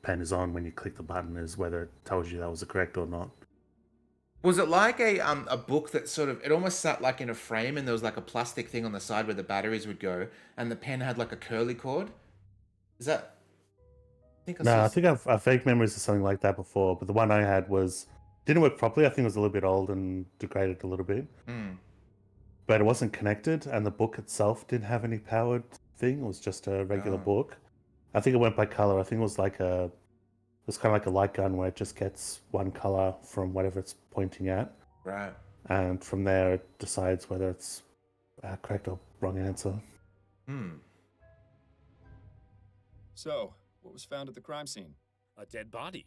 pen is on when you click the button is whether it tells you that was the correct or not. Was it like a book that sort of, it almost sat like in a frame, and there was like a plastic thing on the side where the batteries would go, and the pen had like a curly cord? Is that? I think I No, saw. I think I've fake memories of something like that before, but the one I had didn't work properly. I think it was a little bit old and degraded a little bit, but it wasn't connected, and the book itself didn't have any powered thing. It was just a regular Oh. book. I think it went by color. I think it was kind of like a light gun where it just gets one color from whatever it's pointing at, Right. and from there it decides whether it's correct or wrong answer. So, what was found at the crime scene? A dead body.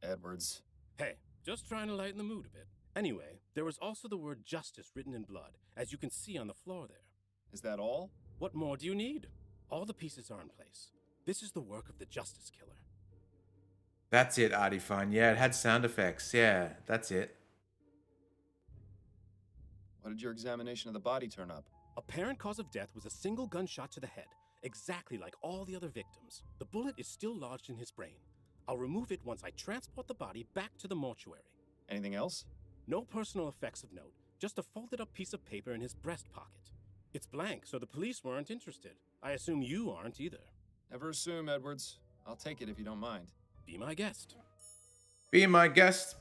Edwards. Hey, just trying to lighten the mood a bit. Anyway, there was also the word justice written in blood, as you can see on the floor there. Is that all? What more do you need? All the pieces are in place. This is the work of the justice killer. That's it, Artie Fine. Yeah, it had sound effects. Yeah, that's it. What did your examination of the body turn up? Apparent cause of death was a single gunshot to the head, exactly like all the other victims. The bullet is still lodged in his brain. I'll remove it once I transport the body back to the mortuary. Anything else? No personal effects of note, just a folded up piece of paper in his breast pocket. It's blank, so the police weren't interested. I assume you aren't either. Never assume, Edwards. I'll take it if you don't mind. Be my guest. Be my guest.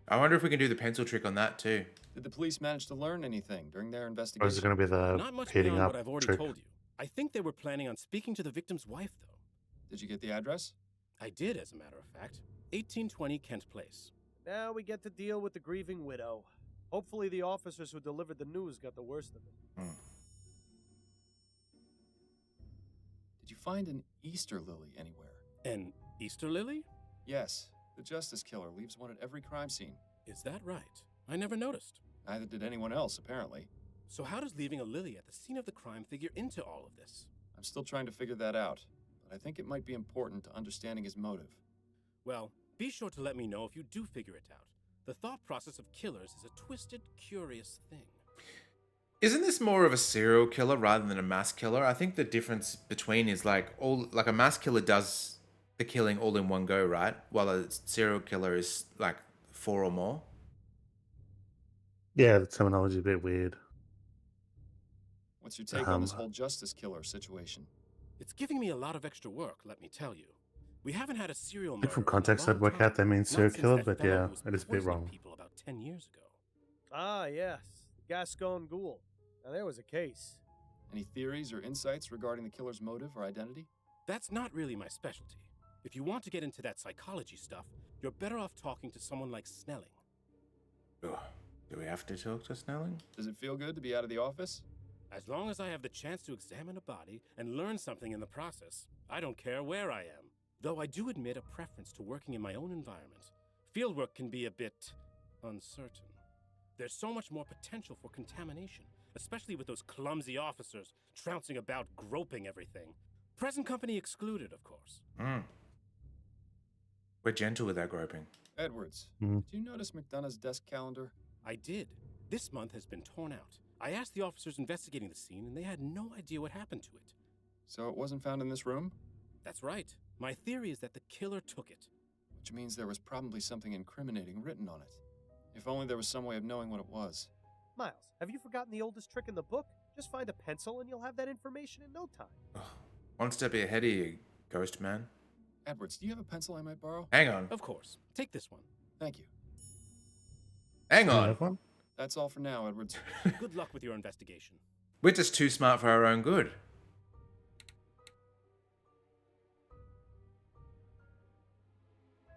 I wonder if we can do the pencil trick on that too. Did the police manage to learn anything during their Or investigation? is it going to be the Not much heating beyond up what I've already trick? told you. I think they were planning on speaking to the victim's wife, though. Did you get the address? I did, as a matter of fact. 1820 Kent Place. Now we get to deal with the grieving widow. Hopefully the officers who delivered the news got the worst of it. Did you find an Easter lily anywhere? An Easter lily? Yes. The justice killer leaves one at every crime scene. Is that right? I never noticed. Neither did anyone else, apparently. So how does leaving a lily at the scene of the crime figure into all of this? I'm still trying to figure that out, but I think it might be important to understanding his motive. Well, be sure to let me know if you do figure it out. The thought process of killers is a twisted, curious thing. Isn't this more of a serial killer rather than a mass killer? I think the difference between is like a mass killer does the killing all in one go, right? While a serial killer is like 4 or more. Yeah, the terminology is a bit weird. What's your take on this whole justice killer situation? It's giving me a lot of extra work, let me tell you. We haven't had a serial I murder think from in a context long I'd work time. out they mean Not serial since killer, that but fellow yeah, who was it is a bit poisoning wrong. people about 10 years ago. Ah, yes. Gascon Ghoul. Now there was a case. Any theories or insights regarding the killer's motive or identity? That's not really my specialty. If you want to get into that psychology stuff, you're better off talking to someone like Snelling. Ugh. Do we have to talk to Snelling? Does it feel good to be out of the office? As long as I have the chance to examine a body and learn something in the process, I don't care where I am. Though I do admit a preference to working in my own environment. Fieldwork can be a bit uncertain. There's so much more potential for contamination, especially with those clumsy officers trouncing about groping everything. Present company excluded, of course. We're gentle with our groping. Edwards, did you notice McDonough's desk calendar? I did. This month has been torn out. I asked the officers investigating the scene, and they had no idea what happened to it. So it wasn't found in this room? That's right. My theory is that the killer took it. Which means there was probably something incriminating written on it. If only there was some way of knowing what it was. Miles, have you forgotten the oldest trick in the book? Just find a pencil and you'll have that information in no time. One step ahead of you, ghost man. Edwards, do you have a pencil I might borrow? Hang on. Of course. Take this one. Thank you. Hang on. One? That's all for now, Edwards. Good luck with your investigation. We're just too smart for our own good.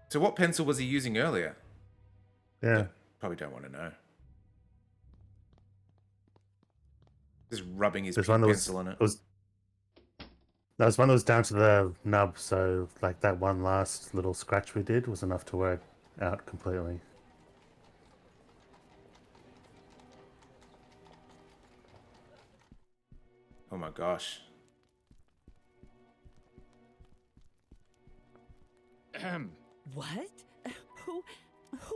So what pencil was he using earlier? Yeah. Probably don't want to know. Just rubbing his There's pink one that pencil on it. There was one that was down to the nub, so like that one last little scratch we did was enough to wear it out completely. Oh my gosh. What? Who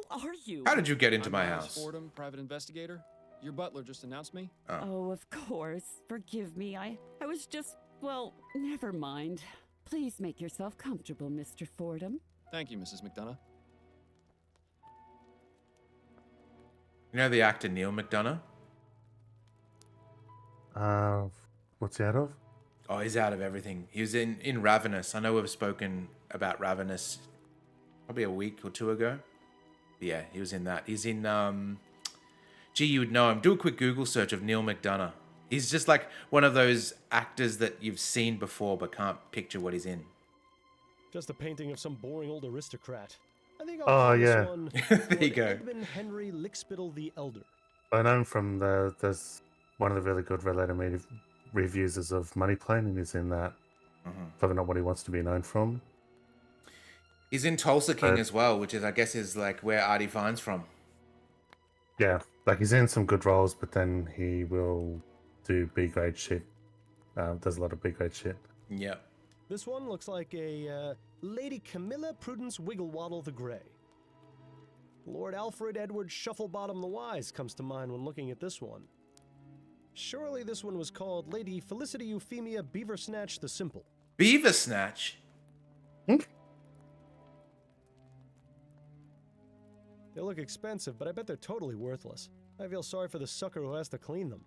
are you? How did you get into I'm my Miles house? Fordham, private investigator. Your butler just announced me. Oh, of course. Forgive me. I was just, well, never mind. Please make yourself comfortable, Mr. Fordham. Thank you, Mrs. McDonough. You know the actor Neil McDonough? What's he out of? Oh, he's out of everything. He was in Ravenous. I know we've spoken about Ravenous probably a week or two ago. Yeah, he was in that. He's in, gee, you would know him. Do a quick Google search of Neil McDonough. He's just like one of those actors that you've seen before but can't picture what he's in. Just a painting of some boring old aristocrat. I think I'll Oh, call yeah. this one There you go. Edmund Henry Lickspittle the Elder. I know him from there's one of the really good Red Letter Media reviews is of Money Plane, and he's in that. Probably not what he wants to be known from. He's in Tulsa King as well, which is, I guess, is like where Artie Fine's from. Yeah, like he's in some good roles, but then he will do B-grade shit. Does a lot of B-grade shit. Yeah. This one looks like a Lady Camilla Prudence Wigglewaddle the Grey. Lord Alfred Edward Shufflebottom the Wise comes to mind when looking at this one. Surely this one was called Lady Felicity Euphemia Beaversnatch the Simple. Beaversnatch? They look expensive, but I bet they're totally worthless. I feel sorry for the sucker who has to clean them.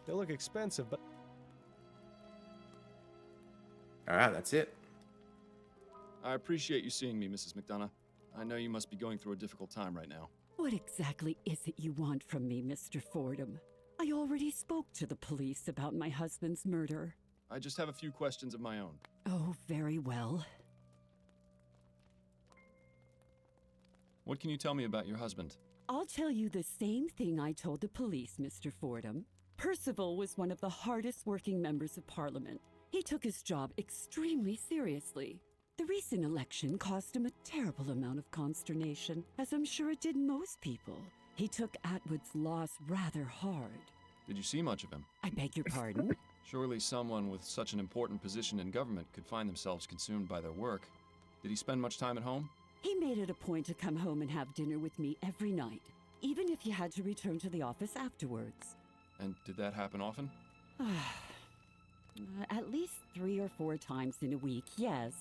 They look expensive, but... Alright, that's it. I appreciate you seeing me, Mrs. McDonough. I know you must be going through a difficult time right now. What exactly is it you want from me, Mr. Fordham? I already spoke to the police about my husband's murder. I just have a few questions of my own. Oh, very well. What can you tell me about your husband? I'll tell you the same thing I told the police, Mr. Fordham. Percival was one of the hardest working members of Parliament. He took his job extremely seriously. The recent election caused him a terrible amount of consternation, as I'm sure it did most people. He took Atwood's loss rather hard. Did you see much of him? I beg your pardon? Surely someone with such an important position in government could find themselves consumed by their work. Did he spend much time at home? He made it a point to come home and have dinner with me every night, even if he had to return to the office afterwards. And did that happen often? At least 3 or 4 times in a week, yes.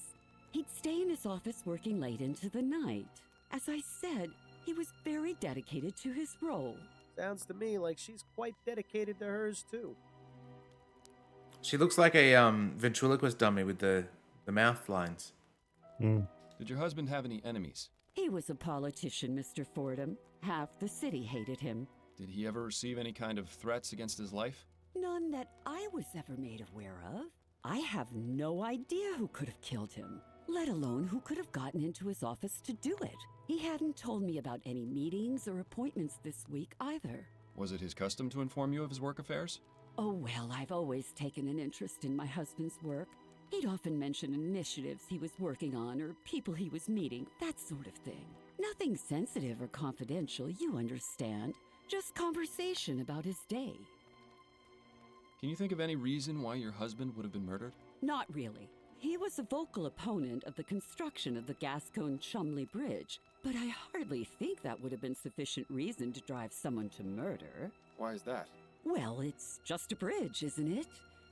He'd stay in his office working late into the night. As I said, he was very dedicated to his role. Sounds to me like she's quite dedicated to hers, too. She looks like a ventriloquist dummy with the mouth lines. Did your husband have any enemies? He was a politician, Mr. Fordham. Half the city hated him. Did he ever receive any kind of threats against his life? None that I was ever made aware of. I have no idea who could have killed him, let alone who could have gotten into his office to do it. He hadn't told me about any meetings or appointments this week either. Was it his custom to inform you of his work affairs? Oh, well, I've always taken an interest in my husband's work. He'd often mention initiatives he was working on or people he was meeting, that sort of thing. Nothing sensitive or confidential, you understand. Just conversation about his day. Can you think of any reason why your husband would have been murdered? Not really. He was a vocal opponent of the construction of the Gascogne-Chumley Bridge, but I hardly think that would have been sufficient reason to drive someone to murder. Why is that? Well, it's just a bridge, isn't it?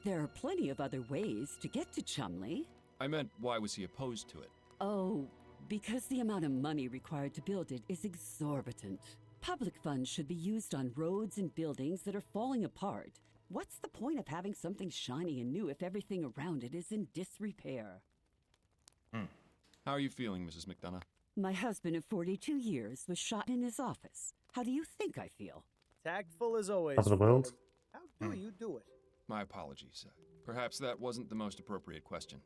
There are plenty of other ways to get to Chumley. I meant, why was he opposed to it? Oh, because the amount of money required to build it is exorbitant. Public funds should be used on roads and buildings that are falling apart. What's the point of having something shiny and new if everything around it is in disrepair? How are you feeling, Mrs. McDonough? My husband of 42 years was shot in his office. How do you think I feel? Tactful as always. Top of the world. How do you do it? My apologies. Perhaps that wasn't the most appropriate question.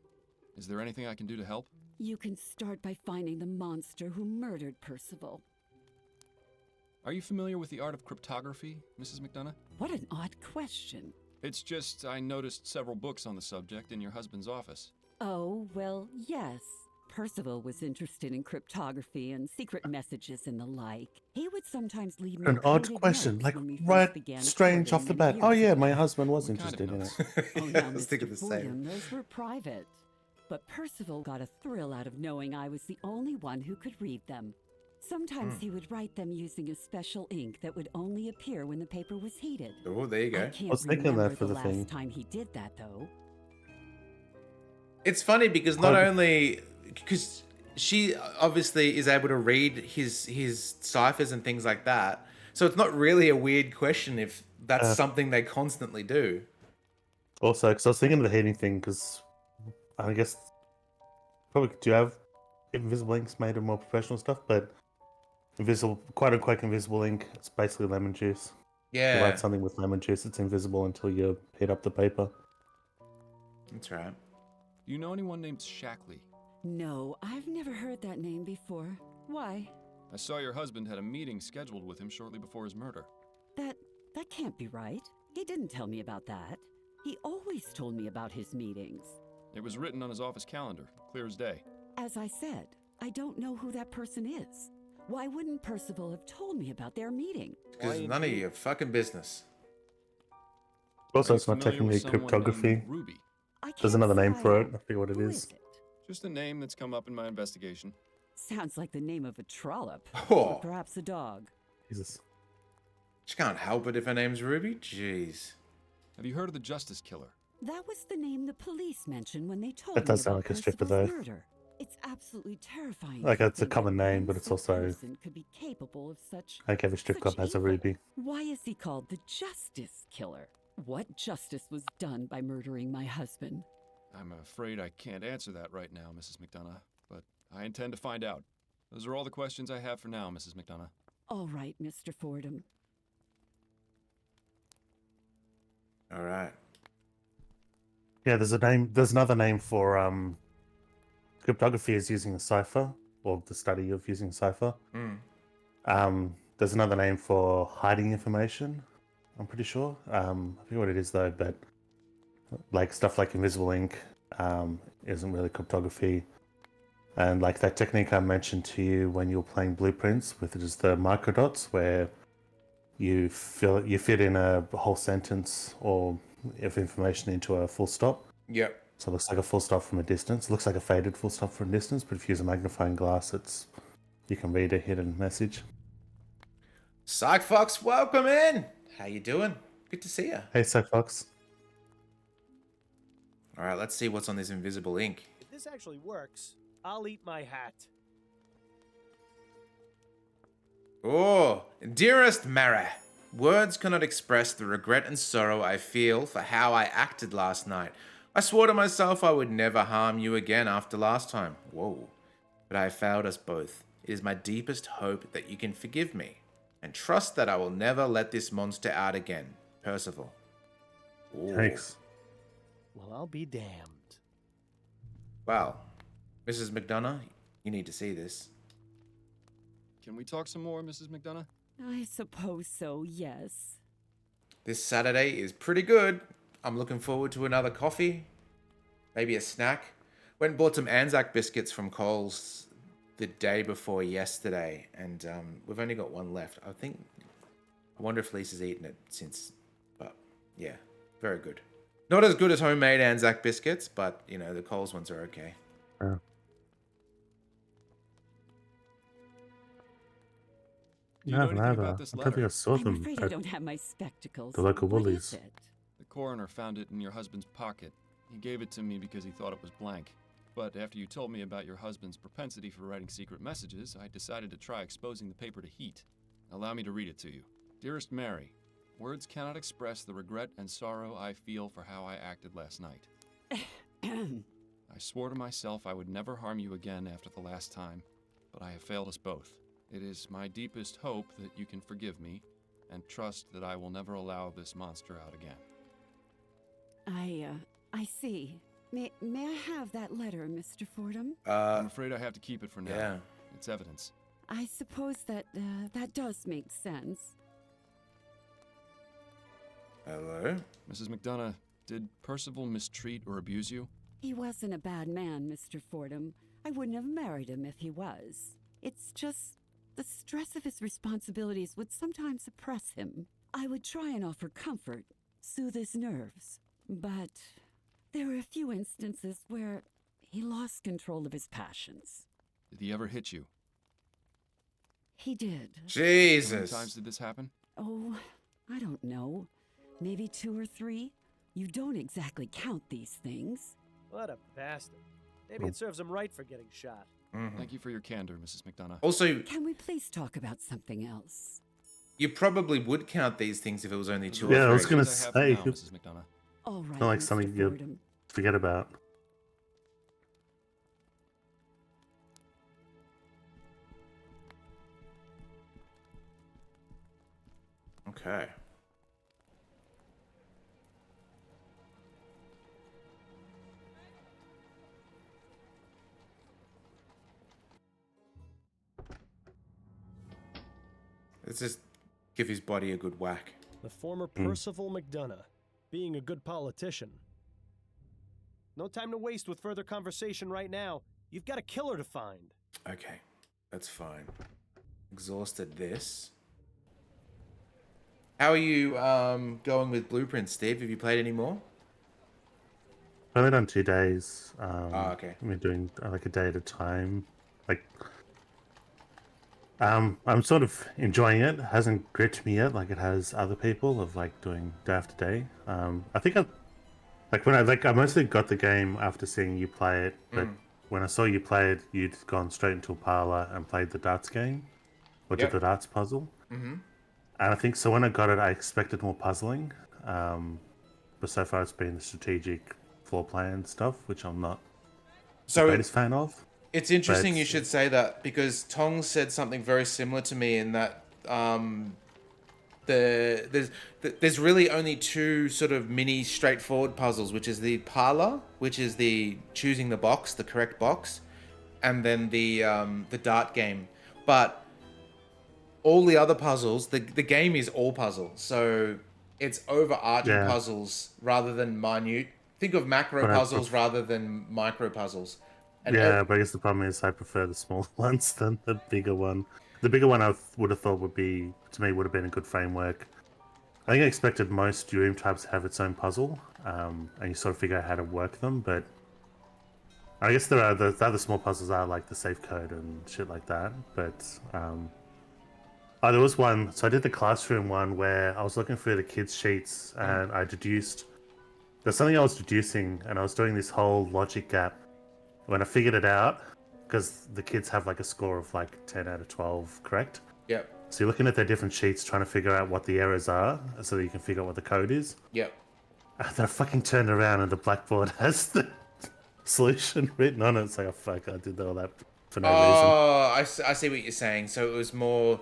Is there anything I can do to help? You can start by finding the monster who murdered Percival. Are you familiar with the art of cryptography, Mrs. McDonough? What an odd question. It's just I noticed several books on the subject in your husband's office. Oh, well, yes. Percival was interested in cryptography and secret messages and the like. He would sometimes leave me An odd coded question, notes like when we first right began strange off the courting bat. many Oh years yeah, ago. my husband was What kind of interested in it. Oh, I now, was Mr. thinking the same. Fordham, those were private. But Percival got a thrill out of knowing I was the only one who could read them. Sometimes he would write them using a special ink that would only appear when the paper was heated. Oh, there you go. I can't was thinking remember that for the the last thing. time he did that, though. It's funny because not only because she obviously is able to read his ciphers and things like that, so it's not really a weird question if that's something they constantly do. Also, because I was thinking of the heating thing, because I guess probably do have invisible inks made of more professional stuff, but invisible, quote unquote invisible ink, it's basically lemon juice. Yeah. You write something with lemon juice, it's invisible until you heat up the paper. That's right. Do you know anyone named Shackley? No, I've never heard that name before. Why? I saw your husband had a meeting scheduled with him shortly before his murder. That can't be right. He didn't tell me about that. He always told me about his meetings. It was written on his office calendar, clear as day. As I said, I don't know who that person is. Why wouldn't Percival have told me about their meeting? Because none of your fucking business. Also, Are it's you not familiar with technically someone cryptography. named Ruby? There's another name for it. I forget what it Who is. is it? Just a name that's come up in my investigation. Sounds like the name of a trollop. Oh. Or perhaps a dog. Jesus. She can't help it if her name's Ruby. Jeez. Have you heard of the Justice Killer? That was the name the police mentioned when they told That me does sound about like a stripper, Percival's though. murder. It's absolutely terrifying. Like, to it's a think common that name, one but it's such also- person could be capable of such. Like every strip such club has a evil. ruby. Why is he called the Justice Killer? What justice was done by murdering my husband? I'm afraid I can't answer that right now, Mrs. McDonough, but I intend to find out. Those are all the questions I have for now, Mrs. McDonough. All right, Mr. Fordham. All right. Yeah, there's another name for cryptography is using a cipher, or the study of using a cipher. There's another name for hiding information, I'm pretty sure. I forget what it is though, but like stuff like invisible ink isn't really cryptography. And like that technique I mentioned to you when you were playing Blueprints with just the microdots, where you fit in a whole sentence or of information into a full stop. Yep. So it looks like a full stop from a distance. It looks like a faded full stop from a distance, but if you use a magnifying glass, you can read a hidden message. Psych Fox, welcome in. How you doing? Good to see you. Hey, Psych Fox. All right, let's see what's on this invisible ink. If this actually works, I'll eat my hat. Oh, dearest Mary, words cannot express the regret and sorrow I feel for how I acted last night. I swore to myself I would never harm you again after last time. Whoa. But I have failed us both. It is my deepest hope that you can forgive me, and trust that I will never let this monster out again. Percival. Ooh. Thanks. Well, I'll be damned. Well, Mrs. McDonough, you need to see this. Can we talk some more, Mrs. McDonough? I suppose so, yes. This Saturday is pretty good. I'm looking forward to another coffee, maybe a snack. Went and bought some Anzac biscuits from Coles the day before yesterday, and we've only got one left. I wonder if Lisa's eaten it since, but yeah, very good. Not as good as homemade Anzac biscuits, but you know, the Coles ones are okay. Do you know anything about this I don't think I letter? saw I'm them afraid I at don't have my spectacles. the local What Woolies. is it? The coroner found it in your husband's pocket. He gave it to me because he thought it was blank. But after you told me about your husband's propensity for writing secret messages, I decided to try exposing the paper to heat. Allow me to read it to you. Dearest Mary, words cannot express the regret and sorrow I feel for how I acted last night. I swore to myself I would never harm you again after the last time, but I have failed us both. It is my deepest hope that you can forgive me and trust that I will never allow this monster out again. I see. May I have that letter, Mr. Fordham? I'm afraid I have to keep it for now. Yeah. It's evidence. I suppose that does make sense. Hello? Mrs. McDonough, did Percival mistreat or abuse you? He wasn't a bad man, Mr. Fordham. I wouldn't have married him if he was. It's just the stress of his responsibilities would sometimes oppress him. I would try and offer comfort, soothe his nerves. But there were a few instances where he lost control of his passions. Did he ever hit you? He did. How many Jesus. times did this happen? Oh, I don't know. Maybe 2 or 3? You don't exactly count these things. What a bastard. Maybe it serves him right for getting shot. Thank you for your candor, Mrs. McDonough. Also, Can we please talk about something else? you probably would count these things if it was only 2 or 3. Yeah, I was gonna As I have for say, now, Mrs. McDonough. All right, not like Mr. something you Fordham. forget about. Okay. Let's just give his body a good whack. The former Percival McDonough, being a good politician. No time to waste with further conversation right now. You've got a killer to find. Okay, that's fine. Exhausted this. How are you going with Blueprints, Steve? Have you played any more? I've only done 2 days. Okay. I've been doing like a day at a time. Like, I'm sort of enjoying it. It hasn't gripped me yet like it has other people of like doing day after day. I think I mostly got the game after seeing you play it, but when I saw you play it, you'd gone straight into a parlor and played the darts game, or did the darts puzzle. And I think so. When I got it, I expected more puzzling, but so far it's been the strategic floor plan stuff, which I'm not the greatest fan of. It's interesting you should say that, because Tong said something very similar to me in that there's really only 2 sort of mini straightforward puzzles, which is the parlor, which is the choosing the box, the correct box, and then the dart game. But all the other puzzles, the game is all puzzle, so it's overarching puzzles rather than minute. Think of macro puzzles rather than micro puzzles. And but I guess the problem is I prefer the small ones than the bigger one. The bigger one I would have thought would have been a good framework. I think I expected most dream types to have its own puzzle, and you sort of figure out how to work them, but I guess there are the other small puzzles are like the safe code and shit like that, but there was one, so I did the classroom one where I was looking through the kids' sheets and there's something I was deducing, and I was doing this whole logic gap. When I figured it out, because the kids have like a score of like 10 out of 12, correct? Yep. So you're looking at their different sheets trying to figure out what the errors are so that you can figure out what the code is. Yep. And then I fucking turned around and the blackboard has the solution written on it. It's like, oh fuck, I did all that for no reason. Oh, I see what you're saying. So it was more...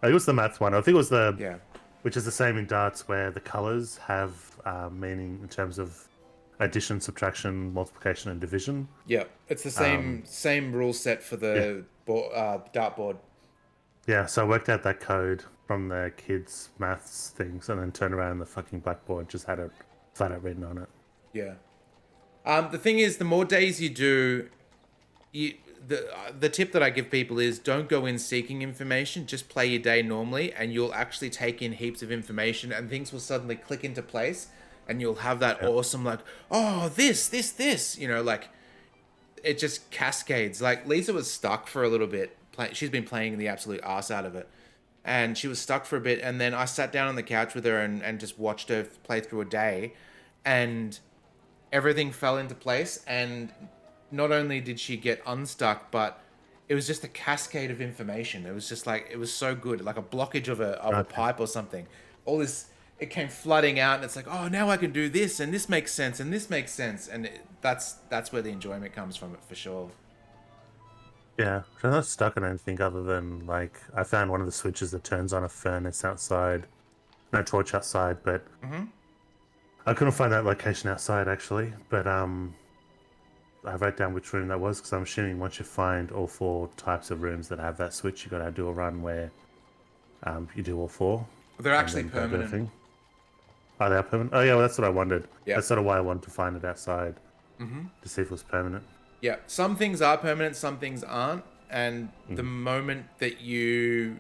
It was the math one. I think it was which is the same in darts, where the colors have meaning in terms of addition, subtraction, multiplication, and division. Yeah, it's the same rule set for the dartboard. Yeah, so I worked out that code from the kids' maths things, and then turned around and the fucking blackboard just had it flat out written on it. Yeah. The thing is, the more days you do, the tip that I give people is don't go in seeking information. Just play your day normally, and you'll actually take in heaps of information, and things will suddenly click into place. And you'll have that awesome, like, oh, this, you know, like, it just cascades. Like, Lisa was stuck for a little bit. She's been playing the absolute arse out of it. And she was stuck for a bit. And then I sat down on the couch with her and just watched her play through a day. And everything fell into place. And not only did she get unstuck, but it was just a cascade of information. It was just like, it was so good. Like a blockage of a pipe or something. All this... It came flooding out, and it's like, oh, now I can do this, and this makes sense, and this makes sense, and that's where the enjoyment comes from it for sure. Yeah, I'm not stuck on anything other than like I found one of the switches that turns on a furnace outside, no torch outside, but I couldn't find that location outside actually. But I wrote down which room that was because I'm assuming once you find all 4 types of rooms that have that switch, you got to do a run where you do all 4. They're actually permanent. Oh, they are permanent? Oh, yeah, well, that's what I wondered. Yep. That's sort of why I wanted to find it outside. To see if it was permanent. Yeah, some things are permanent, some things aren't. And the moment that you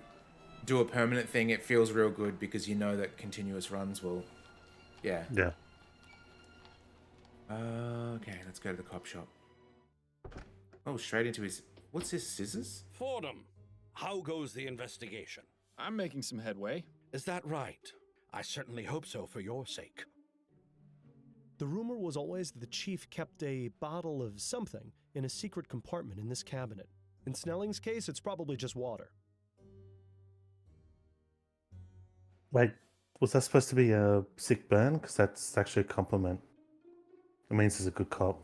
do a permanent thing, it feels real good because you know that continuous runs will... Yeah. Yeah. Okay, let's go to the cop shop. Oh, straight into his... What's his, scissors? Fordham, How goes the investigation? I'm making some headway. Is that right? I certainly hope so for your sake. The rumor was always that the chief kept a bottle of something in a secret compartment in this cabinet. In Snelling's case, it's probably just water. Wait, was that supposed to be a sick burn? Because that's actually a compliment. It means he's a good cop.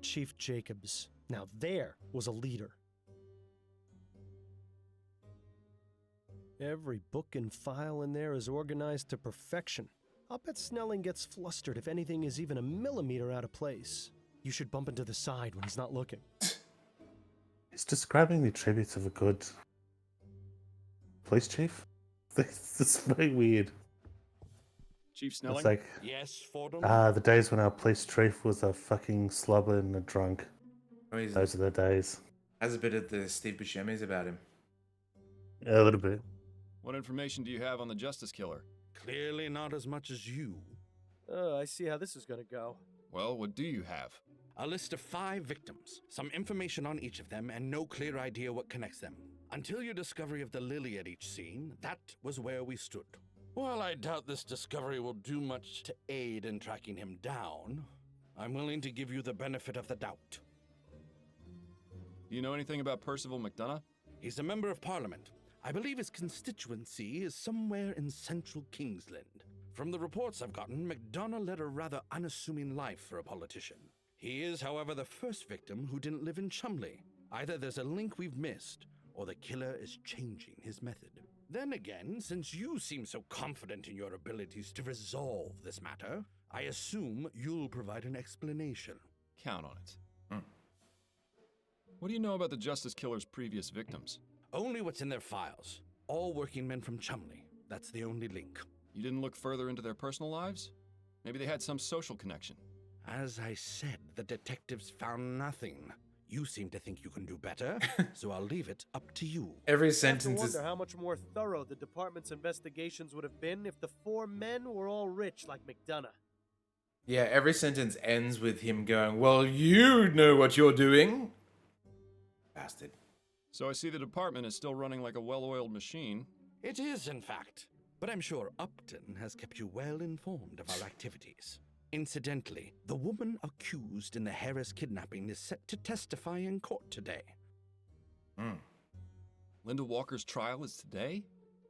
Chief Jacobs. Now there was a leader. Every book and file in there is organized to perfection. I'll bet Snelling gets flustered if anything is even a millimeter out of place. You should bump into the side when he's not looking. He's describing the attributes of a good police chief. This is very weird. Chief Snelling? It's like, yes, Fordham? the days when our police chief was a fucking slobber and a drunk. Those are the days. Has a bit of the Steve Buscemi's about him. Yeah, a little bit. What information do you have on the Justice Killer? Clearly not as much as you. I see how this is gonna go. Well, what do you have? A list of 5 victims, some information on each of them, and no clear idea what connects them. Until your discovery of the lily at each scene, that was where we stood. While I doubt this discovery will do much to aid in tracking him down, I'm willing to give you the benefit of the doubt. Do you know anything about Percival McDonough? He's a member of Parliament. I believe his constituency is somewhere in central Kingsland. From the reports I've gotten, McDonough led a rather unassuming life for a politician. He is, however, the first victim who didn't live in Chumley. Either there's a link we've missed, or the killer is changing his method. Then again, since you seem so confident in your abilities to resolve this matter, I assume you'll provide an explanation. Count on it. What do you know about the Justice Killer's previous victims? Only what's in their files. All working men from Chumley. That's the only link. You didn't look further into their personal lives? Maybe they had some social connection. As I said, the detectives found nothing. You seem to think you can do better, so I'll leave it up to you. Every I have to sentence wonder is... how much more thorough the department's investigations would have been if the 4 men were all rich like McDonough. Yeah, every sentence ends with him going, well, you know what you're doing. Bastard. So I see the department is still running like a well-oiled machine. It is, in fact. But I'm sure Upton has kept you well informed of our activities. Incidentally, the woman accused in the Harris kidnapping is set to testify in court today. Linda Walker's trial is today?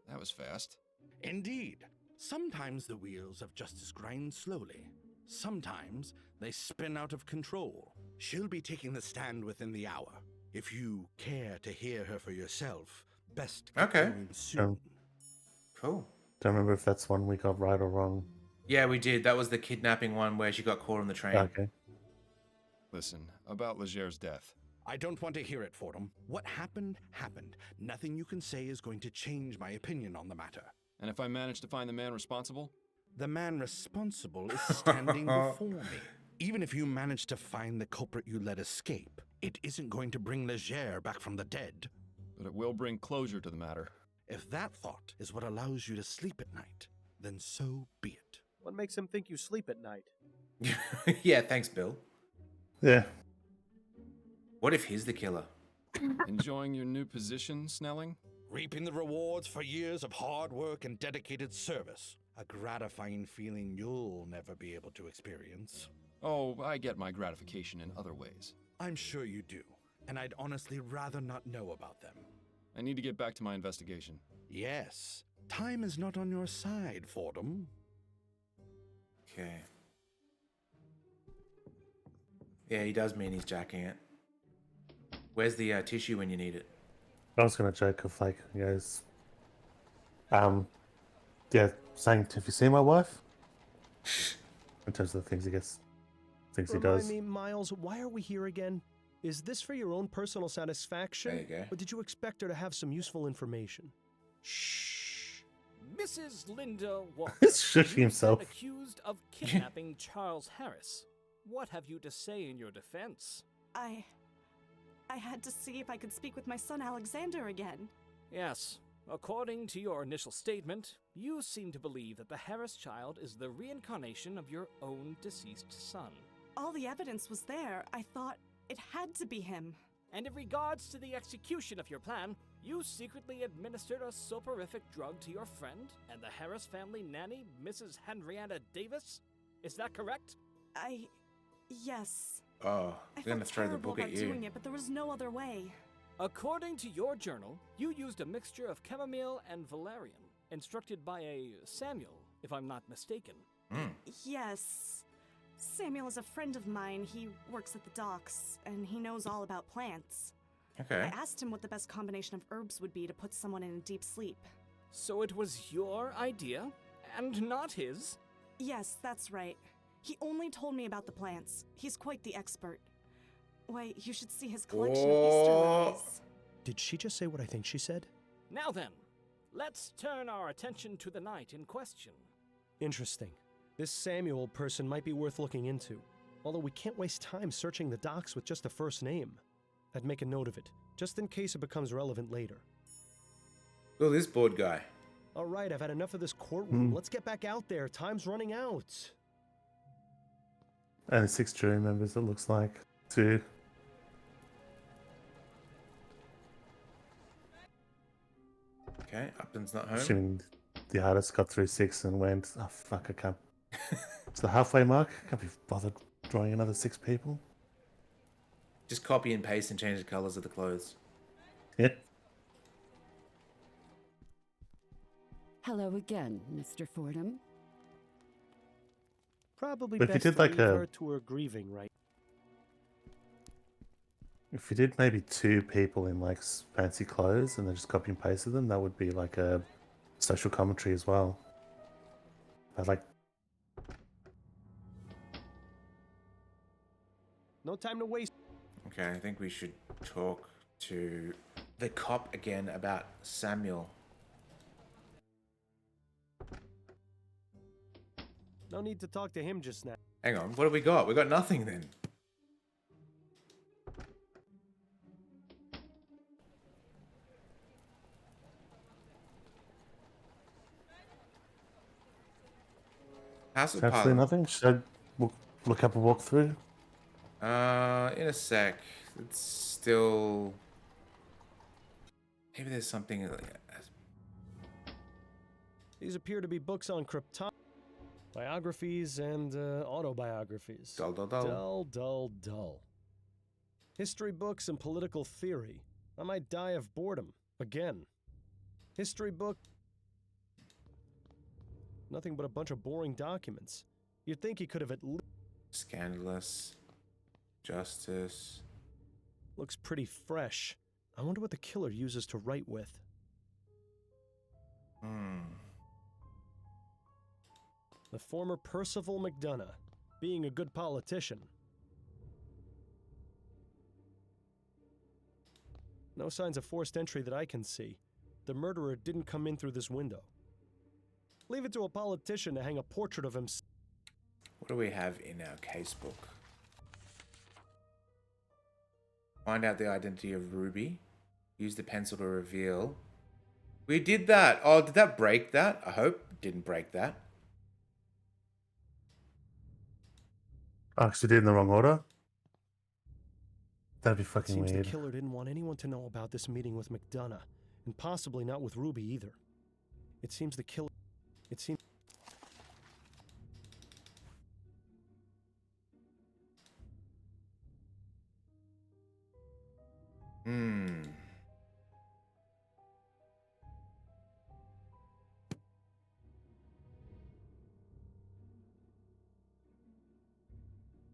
That was fast. Indeed. Sometimes the wheels of justice grind slowly. Sometimes they spin out of control. She'll be taking the stand within the hour. If you care to hear her for yourself, best get going soon. Cool. Don't remember if that's one we got right or wrong. Yeah, we did. That was the kidnapping one where she got caught on the train. Okay. Listen, about Leger's death. I don't want to hear it, Fordham. What happened, happened. Nothing you can say is going to change my opinion on the matter. And if I manage to find the man responsible? The man responsible is standing before me. Even if you manage to find the culprit you let escape, it isn't going to bring Leger back from the dead. But it will bring closure to the matter. If that thought is what allows you to sleep at night, then so be it. What makes him think you sleep at night? Yeah, thanks, Bill. Yeah. What if he's the killer? Enjoying your new position, Snelling? Reaping the rewards for years of hard work and dedicated service. A gratifying feeling you'll never be able to experience. Oh, I get my gratification in other ways. I'm sure you do, and I'd honestly rather not know about them. I need to get back to my investigation. Yes. Time is not on your side, Fordham. Okay. Yeah, he does mean he's jacking it. Where's the tissue when you need it? I was gonna joke of like, you guys, yeah, saying if you see my wife, in terms of the things he does. Remind me, Miles, why are we here again? Is this for your own personal satisfaction? There you go. Or did you expect her to have some useful information? Shh. Mrs. Linda Walker. He's shushing you've himself. been accused of kidnapping Charles Harris. What have you to say in your defense? I had to see if I could speak with my son Alexander again. Yes. According to your initial statement, you seem to believe that the Harris child is the reincarnation of your own deceased son. All the evidence was there. I thought it had to be him. And in regards to the execution of your plan, you secretly administered a soporific drug to your friend and the Harris family nanny, Mrs. Henrietta Davis? Is that correct? Yes. Oh, I they're gonna felt throw the terrible book at about you. doing it, but there was no other way. According to your journal, you used a mixture of chamomile and valerian, instructed by a Samuel, if I'm not mistaken. Yes. Samuel is a friend of mine. He works at the docks, and he knows all about plants. Okay. I asked him what the best combination of herbs would be to put someone in a deep sleep. So it was your idea, and not his? Yes, that's right. He only told me about the plants. He's quite the expert. Why, you should see his collection of Easter lilies. Did she just say what I think she said? Now then, let's turn our attention to the night in question. Interesting. This Samuel person might be worth looking into. Although we can't waste time searching the docs with just a first name. I'd make a note of it, just in case it becomes relevant later. Oh, this board guy. All right, I've had enough of this courtroom. Let's get back out there. Time's running out. Only 6 jury members, it looks like. 2. Okay, Upton's not home. Assuming the artist got through 6 and went, oh fuck, I can't. It's the halfway mark. Can't be bothered drawing another 6 people. Just copy and paste and change the colors of the clothes. Yeah. Hello again, Mr. Fordham. Probably But if you best did to like leave a- her to her grieving, right? If you did maybe 2 people in like fancy clothes and then just copy and pasted them, that would be like a social commentary as well. But like, No time to waste. Okay, I think we should talk to the cop again about Samuel. No need to talk to him just now. Hang on, what have we got? We got nothing then. House of absolutely Parliament. nothing. Should I look up a walkthrough? In a sec. It's still. Maybe there's something. These appear to be books on cryptology, biographies, and autobiographies. Dull, dull, dull. Dull, dull, dull. History books and political theory. I might die of boredom. Again. History book. Nothing but a bunch of boring documents. You'd think he could have at least. Scandalous. Justice. Looks pretty fresh. I wonder what the killer uses to write with. The former Percival McDonough, being a good politician. No signs of forced entry that I can see. The murderer didn't come in through this window. Leave it to a politician to hang a portrait of himself. What do we have in our casebook? Find out the identity of Ruby. Use the pencil to reveal. We did that. Oh, did that break that? I hope it didn't break that. I actually did in the wrong order. That'd be fucking Seems weird. the killer didn't want anyone to know about this meeting with McDonough, and possibly not with Ruby either. It seems the killer. It seems.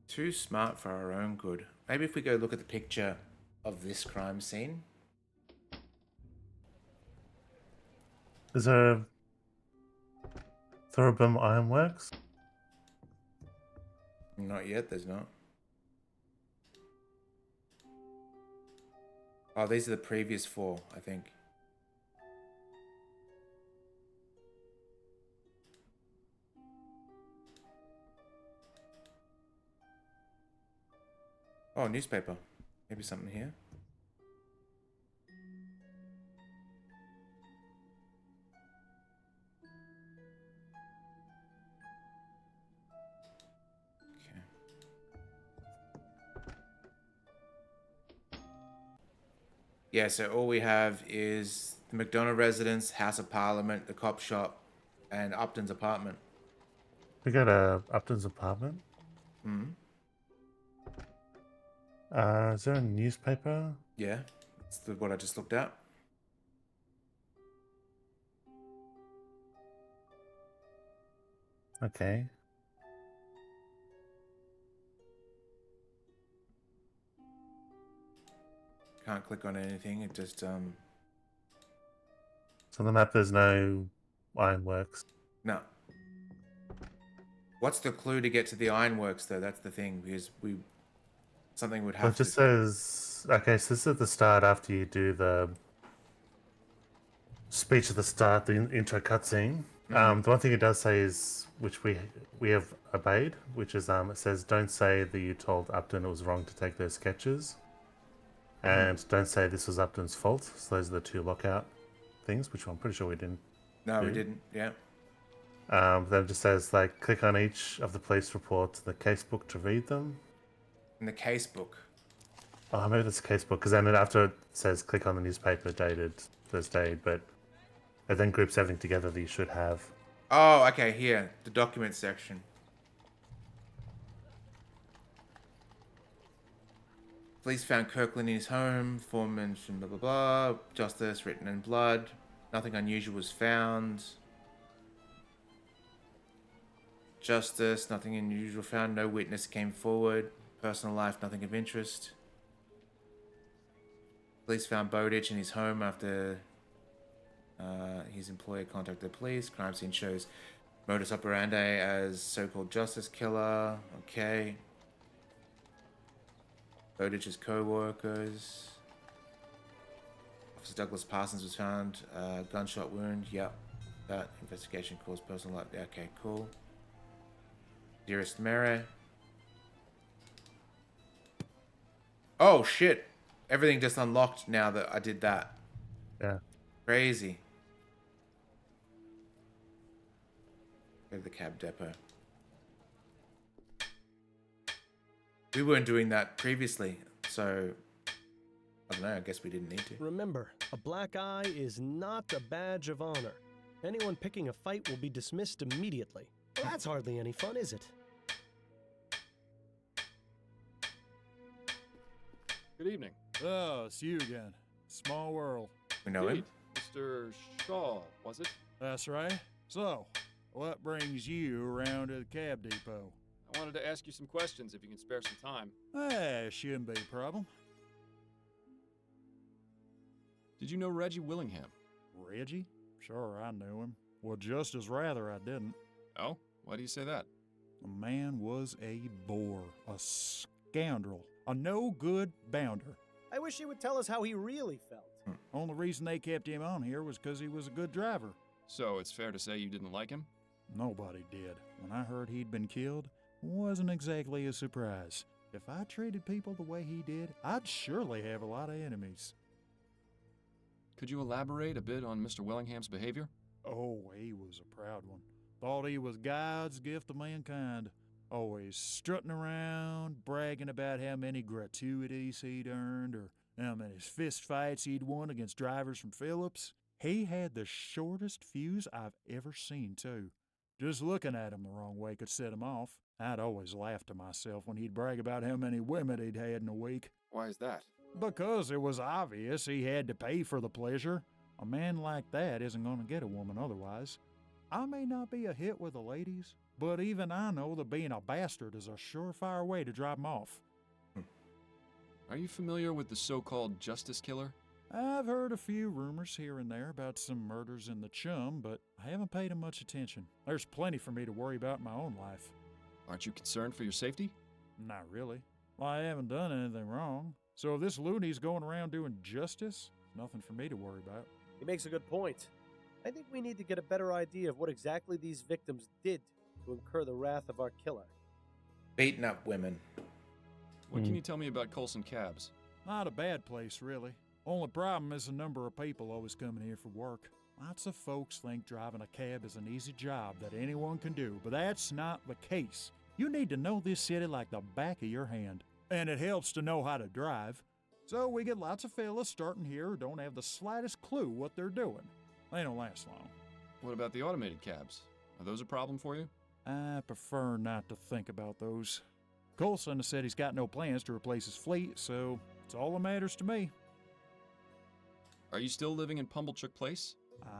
Too smart for our own good. Maybe if we go look at the picture of this crime scene. Is there a Thoroughbrim Ironworks? Not yet, there's not. Oh, these are the previous 4, I think. Oh, newspaper. Maybe something here. Okay. Yeah, so all we have is the McDonough residence, House of Parliament, the cop shop, and Upton's apartment. We got Upton's apartment. Hmm. Is there a newspaper? Yeah, that's what I just looked at. Okay. Can't click on anything. It just So on the map, there's no ironworks. no. What's the clue to get to the ironworks though? That's the thing, because something would Well, have it just to. says, okay, so this is at the start after you do the speech at the start, the intro cutscene. The one thing it does say is, which we have obeyed, which is it says, don't say that you told Upton it was wrong to take those sketches, and don't say this was Upton's fault. So those are the two lockout things, which I'm pretty sure we didn't. No, we do. didn't. Yeah. Then it just says, like, click on each of the police reports in the casebook to read them. In the casebook. Oh, maybe that's a casebook, because then after it says click on the newspaper dated Thursday, but it then groups everything together that you should have. Oh, okay, here. The document section. Police found Kirkland in his home. Form mentioned blah blah blah. Justice written in blood. Nothing unusual was found. Justice, nothing unusual found. No witness came forward. Personal life, nothing of interest. Police found Bowditch in his home after his employer contacted the police. Crime scene shows modus operandi as so-called justice killer. Okay. Bowditch's co-workers. Officer Douglas Parsons was found. Gunshot wound. Yep. That investigation caused personal life. Okay, cool. Dearest Mary. Oh shit! Everything just unlocked now that I did that. Yeah. Crazy. Go to the cab depot. We weren't doing that previously, so I don't know. I guess we didn't need to. Remember, a black eye is not a badge of honor. Anyone picking a fight will be dismissed immediately. Well, that's hardly any fun, is it? Good evening. Oh, it's you again. Small world. We know him. Mr. Shaw, was it? That's right. So, what brings you around to the cab depot? I wanted to ask you some questions if you can spare some time. Shouldn't be a problem. Did you know Reggie Willingham? Reggie? Sure, I knew him. Well, just as rather I didn't. Oh? Why do you say that? The man was a bore, a scoundrel, a no-good bounder. I wish he would tell us how he really felt. Only reason they kept him on here was because he was a good driver. So it's fair to say you didn't like him? Nobody did. When I heard he'd been killed, wasn't exactly a surprise. If I treated people the way he did, I'd surely have a lot of enemies. Could you elaborate a bit on Mr. Willingham's behavior? Oh, he was a proud one. Thought he was God's gift to mankind. Always strutting around, bragging about how many gratuities he'd earned or how many fist fights he'd won against drivers from Phillips. He had the shortest fuse I've ever seen, too. Just looking at him the wrong way could set him off. I'd always laugh to myself when he'd brag about how many women he'd had in a week. Why is that? Because it was obvious he had to pay for the pleasure. A man like that isn't going to get a woman otherwise. I may not be a hit with the ladies, but even I know that being a bastard is a surefire way to drive 'em off. Are you familiar with the so-called justice killer? I've heard a few rumors here and there about some murders in the Chum, but I haven't paid 'em much attention. There's plenty for me to worry about in my own life. Aren't you concerned for your safety? Not really. Well, I haven't done anything wrong. So if this loony's going around doing justice, nothing for me to worry about. He makes a good point. I think we need to get a better idea of what exactly these victims did to incur the wrath of our killer. Beating up women. What can you tell me about Colson Cabs? Not a bad place, really. Only problem is the number of people always coming here for work. Lots of folks think driving a cab is an easy job that anyone can do, but that's not the case. You need to know this city like the back of your hand. And it helps to know how to drive. So we get lots of fellas starting here who don't have the slightest clue what they're doing. They don't last long. What about the automated cabs? Are those a problem for you? I prefer not to think about those. Coulson has said he's got no plans to replace his fleet, so it's all that matters to me. Are you still living in Pumblechook Place?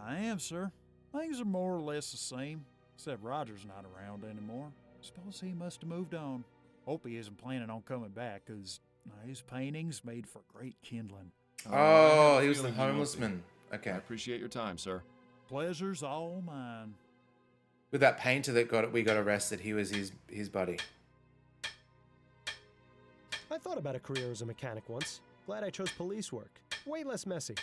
I am, sir. Things are more or less the same, except Roger's not around anymore. Suppose he must have moved on. Hope he isn't planning on coming back, because his paintings made for great kindling. Oh, he was the homeless man. Okay. I appreciate your time, sir. Pleasure's all mine. With that painter that we got arrested, he was his buddy. I thought about a career as a mechanic once. Glad I chose police work. Way less messy.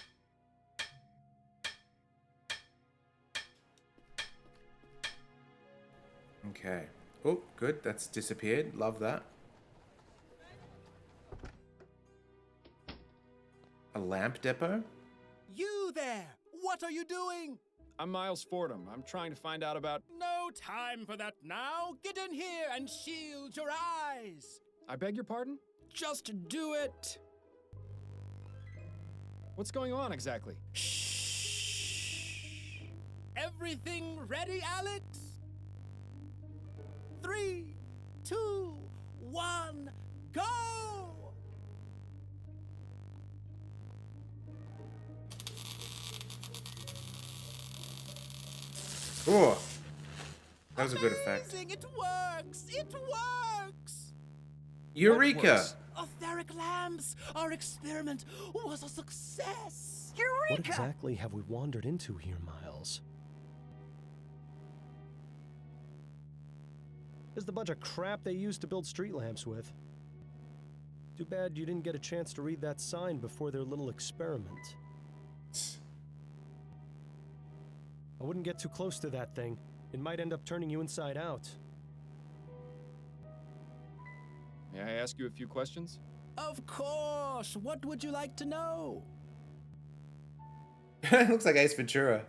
Okay. Oh, good. That's disappeared. Love that. A lamp depot? You there! What are you doing? I'm Miles Fordham. I'm trying to find out about... No time for that now! Get in here and shield your eyes! I beg your pardon? Just do it! What's going on exactly? Shh! Everything ready, Alex? 3, 2, 1, go! Oh, that was a good effect. It works! It works! Eureka! Etheric lamps! Our experiment was a success! What exactly have we wandered into here, Miles? There's the bunch of crap they used to build street lamps with. Too bad you didn't get a chance to read that sign before their little experiment. I wouldn't get too close to that thing. It might end up turning you inside out. May I ask you a few questions? Of course! What would you like to know? Looks like Ace Ventura.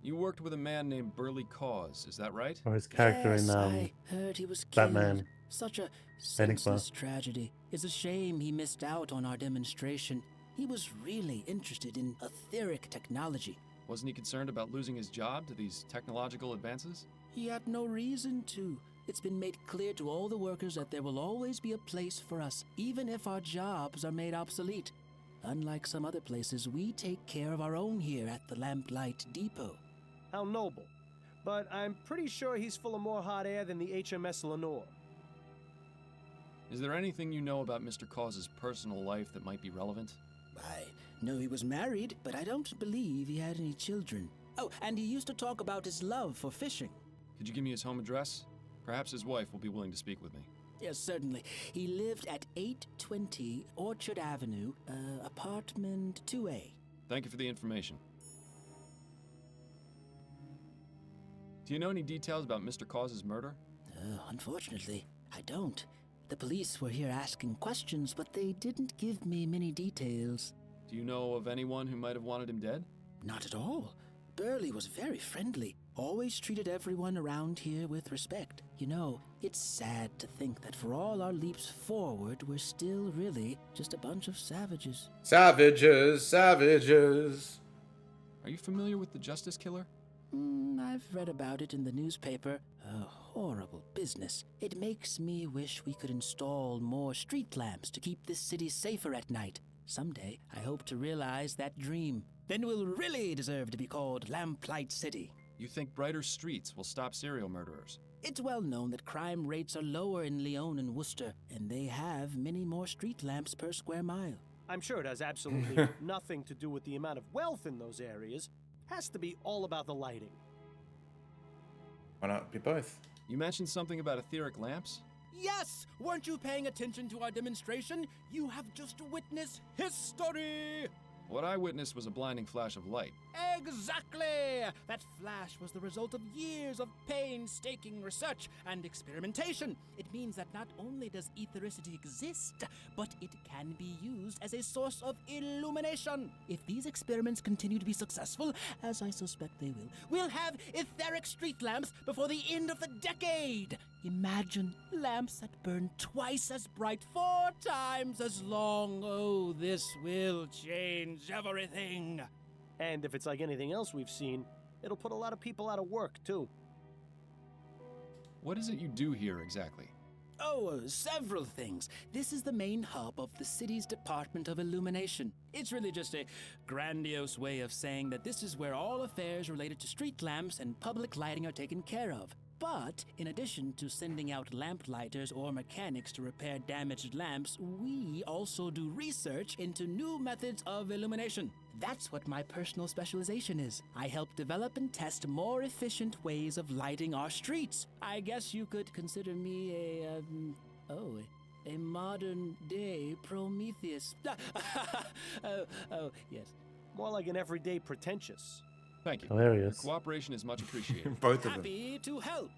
You worked with a man named Burley Cause, is that right? Or his character Yes, in I heard he was killed. Batman. Such a Enigma. senseless tragedy. It's a shame he missed out on our demonstration. He was really interested in etheric technology. Wasn't he concerned about losing his job to these technological advances? He had no reason to. It's been made clear to all the workers that there will always be a place for us, even if our jobs are made obsolete. Unlike some other places, we take care of our own here at the Lamplight Depot. How noble. But I'm pretty sure he's full of more hot air than the HMS Lenore. Is there anything you know about Mr. Cause's personal life that might be relevant? I know he was married, but I don't believe he had any children. Oh, and he used to talk about his love for fishing. Could you give me his home address? Perhaps his wife will be willing to speak with me. Yes, certainly. He lived at 820 Orchard Avenue, apartment 2A. Thank you for the information. Do you know any details about Mr. Cause's murder? Unfortunately, I don't. The police were here asking questions, but they didn't give me many details. Do you know of anyone who might have wanted him dead? Not at all. Burley was very friendly, always treated everyone around here with respect. You know, it's sad to think that for all our leaps forward, we're still really just a bunch of savages. Savages, savages. Are you familiar with the Justice Killer? I've read about it in the newspaper. A horrible business. It makes me wish we could install more street lamps to keep this city safer at night. Someday, I hope to realize that dream. Then we'll really deserve to be called Lamplight City. You think brighter streets will stop serial murderers? It's well known that crime rates are lower in Lyon and Worcester, and they have many more street lamps per square mile. I'm sure it has absolutely nothing to do with the amount of wealth in those areas. Has to be all about the lighting. Why not be both? You mentioned something about etheric lamps? Yes! Weren't you paying attention to our demonstration? You have just witnessed history! What I witnessed was a blinding flash of light. Exactly! That flash was the result of years of painstaking research and experimentation. It means that not only does ethericity exist, but it can be used as a source of illumination. If these experiments continue to be successful, as I suspect they will, we'll have etheric street lamps before the end of the decade. Imagine lamps that burn twice as bright, 4 times as long. Oh, this will change everything. And if it's like anything else we've seen, it'll put a lot of people out of work, too. What is it you do here exactly? Oh, several things. This is the main hub of the city's Department of Illumination. It's really just a grandiose way of saying that this is where all affairs related to street lamps and public lighting are taken care of. But in addition to sending out lamplighters or mechanics to repair damaged lamps, we also do research into new methods of illumination. That's what my personal specialization is. I help develop and test more efficient ways of lighting our streets. I guess you could consider me a modern day Prometheus. Yes. More like an everyday pretentious. Thank you. Hilarious. Your cooperation is much appreciated. Both of them. Happy to help.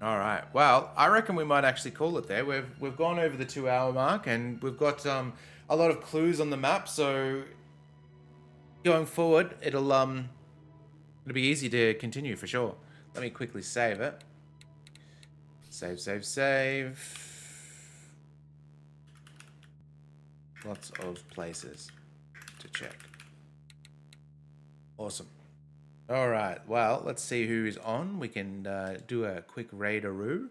All right. Well, I reckon we might actually call it there. We've gone over the 2-hour mark, and we've got a lot of clues on the map. So going forward, it'll be easy to continue for sure. Let me quickly save it. Save. Lots of places to check. Awesome. All right. Well, let's see who is on. We can do a quick raid-a-roo.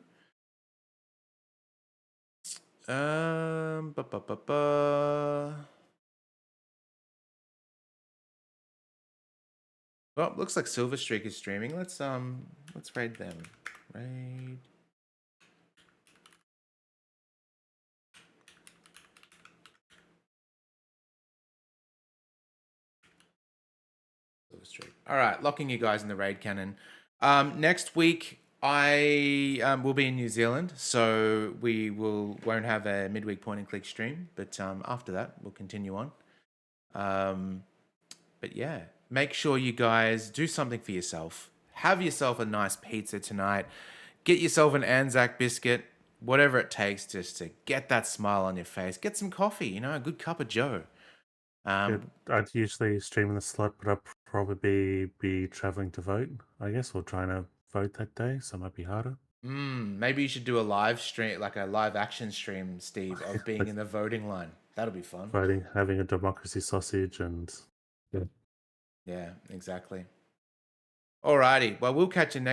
Well, looks like Silver Streak is streaming. Let's raid them. Raid. All right, locking you guys in the raid cannon. Next week, I will be in New Zealand, so we won't have a midweek point and click stream. But after that, we'll continue on. But yeah, make sure you guys do something for yourself. Have yourself a nice pizza tonight. Get yourself an Anzac biscuit, whatever it takes, just to get that smile on your face. Get some coffee, a good cup of joe. I'd usually stream in the slot, but I'd probably be traveling to vote, I guess, or trying to vote that day, so it might be harder. Maybe you should do a live stream, like a live action stream, Steve, of being in the voting line. That'll be fun. Voting, having a democracy sausage, and yeah, exactly. Alrighty, well, we'll catch you next time.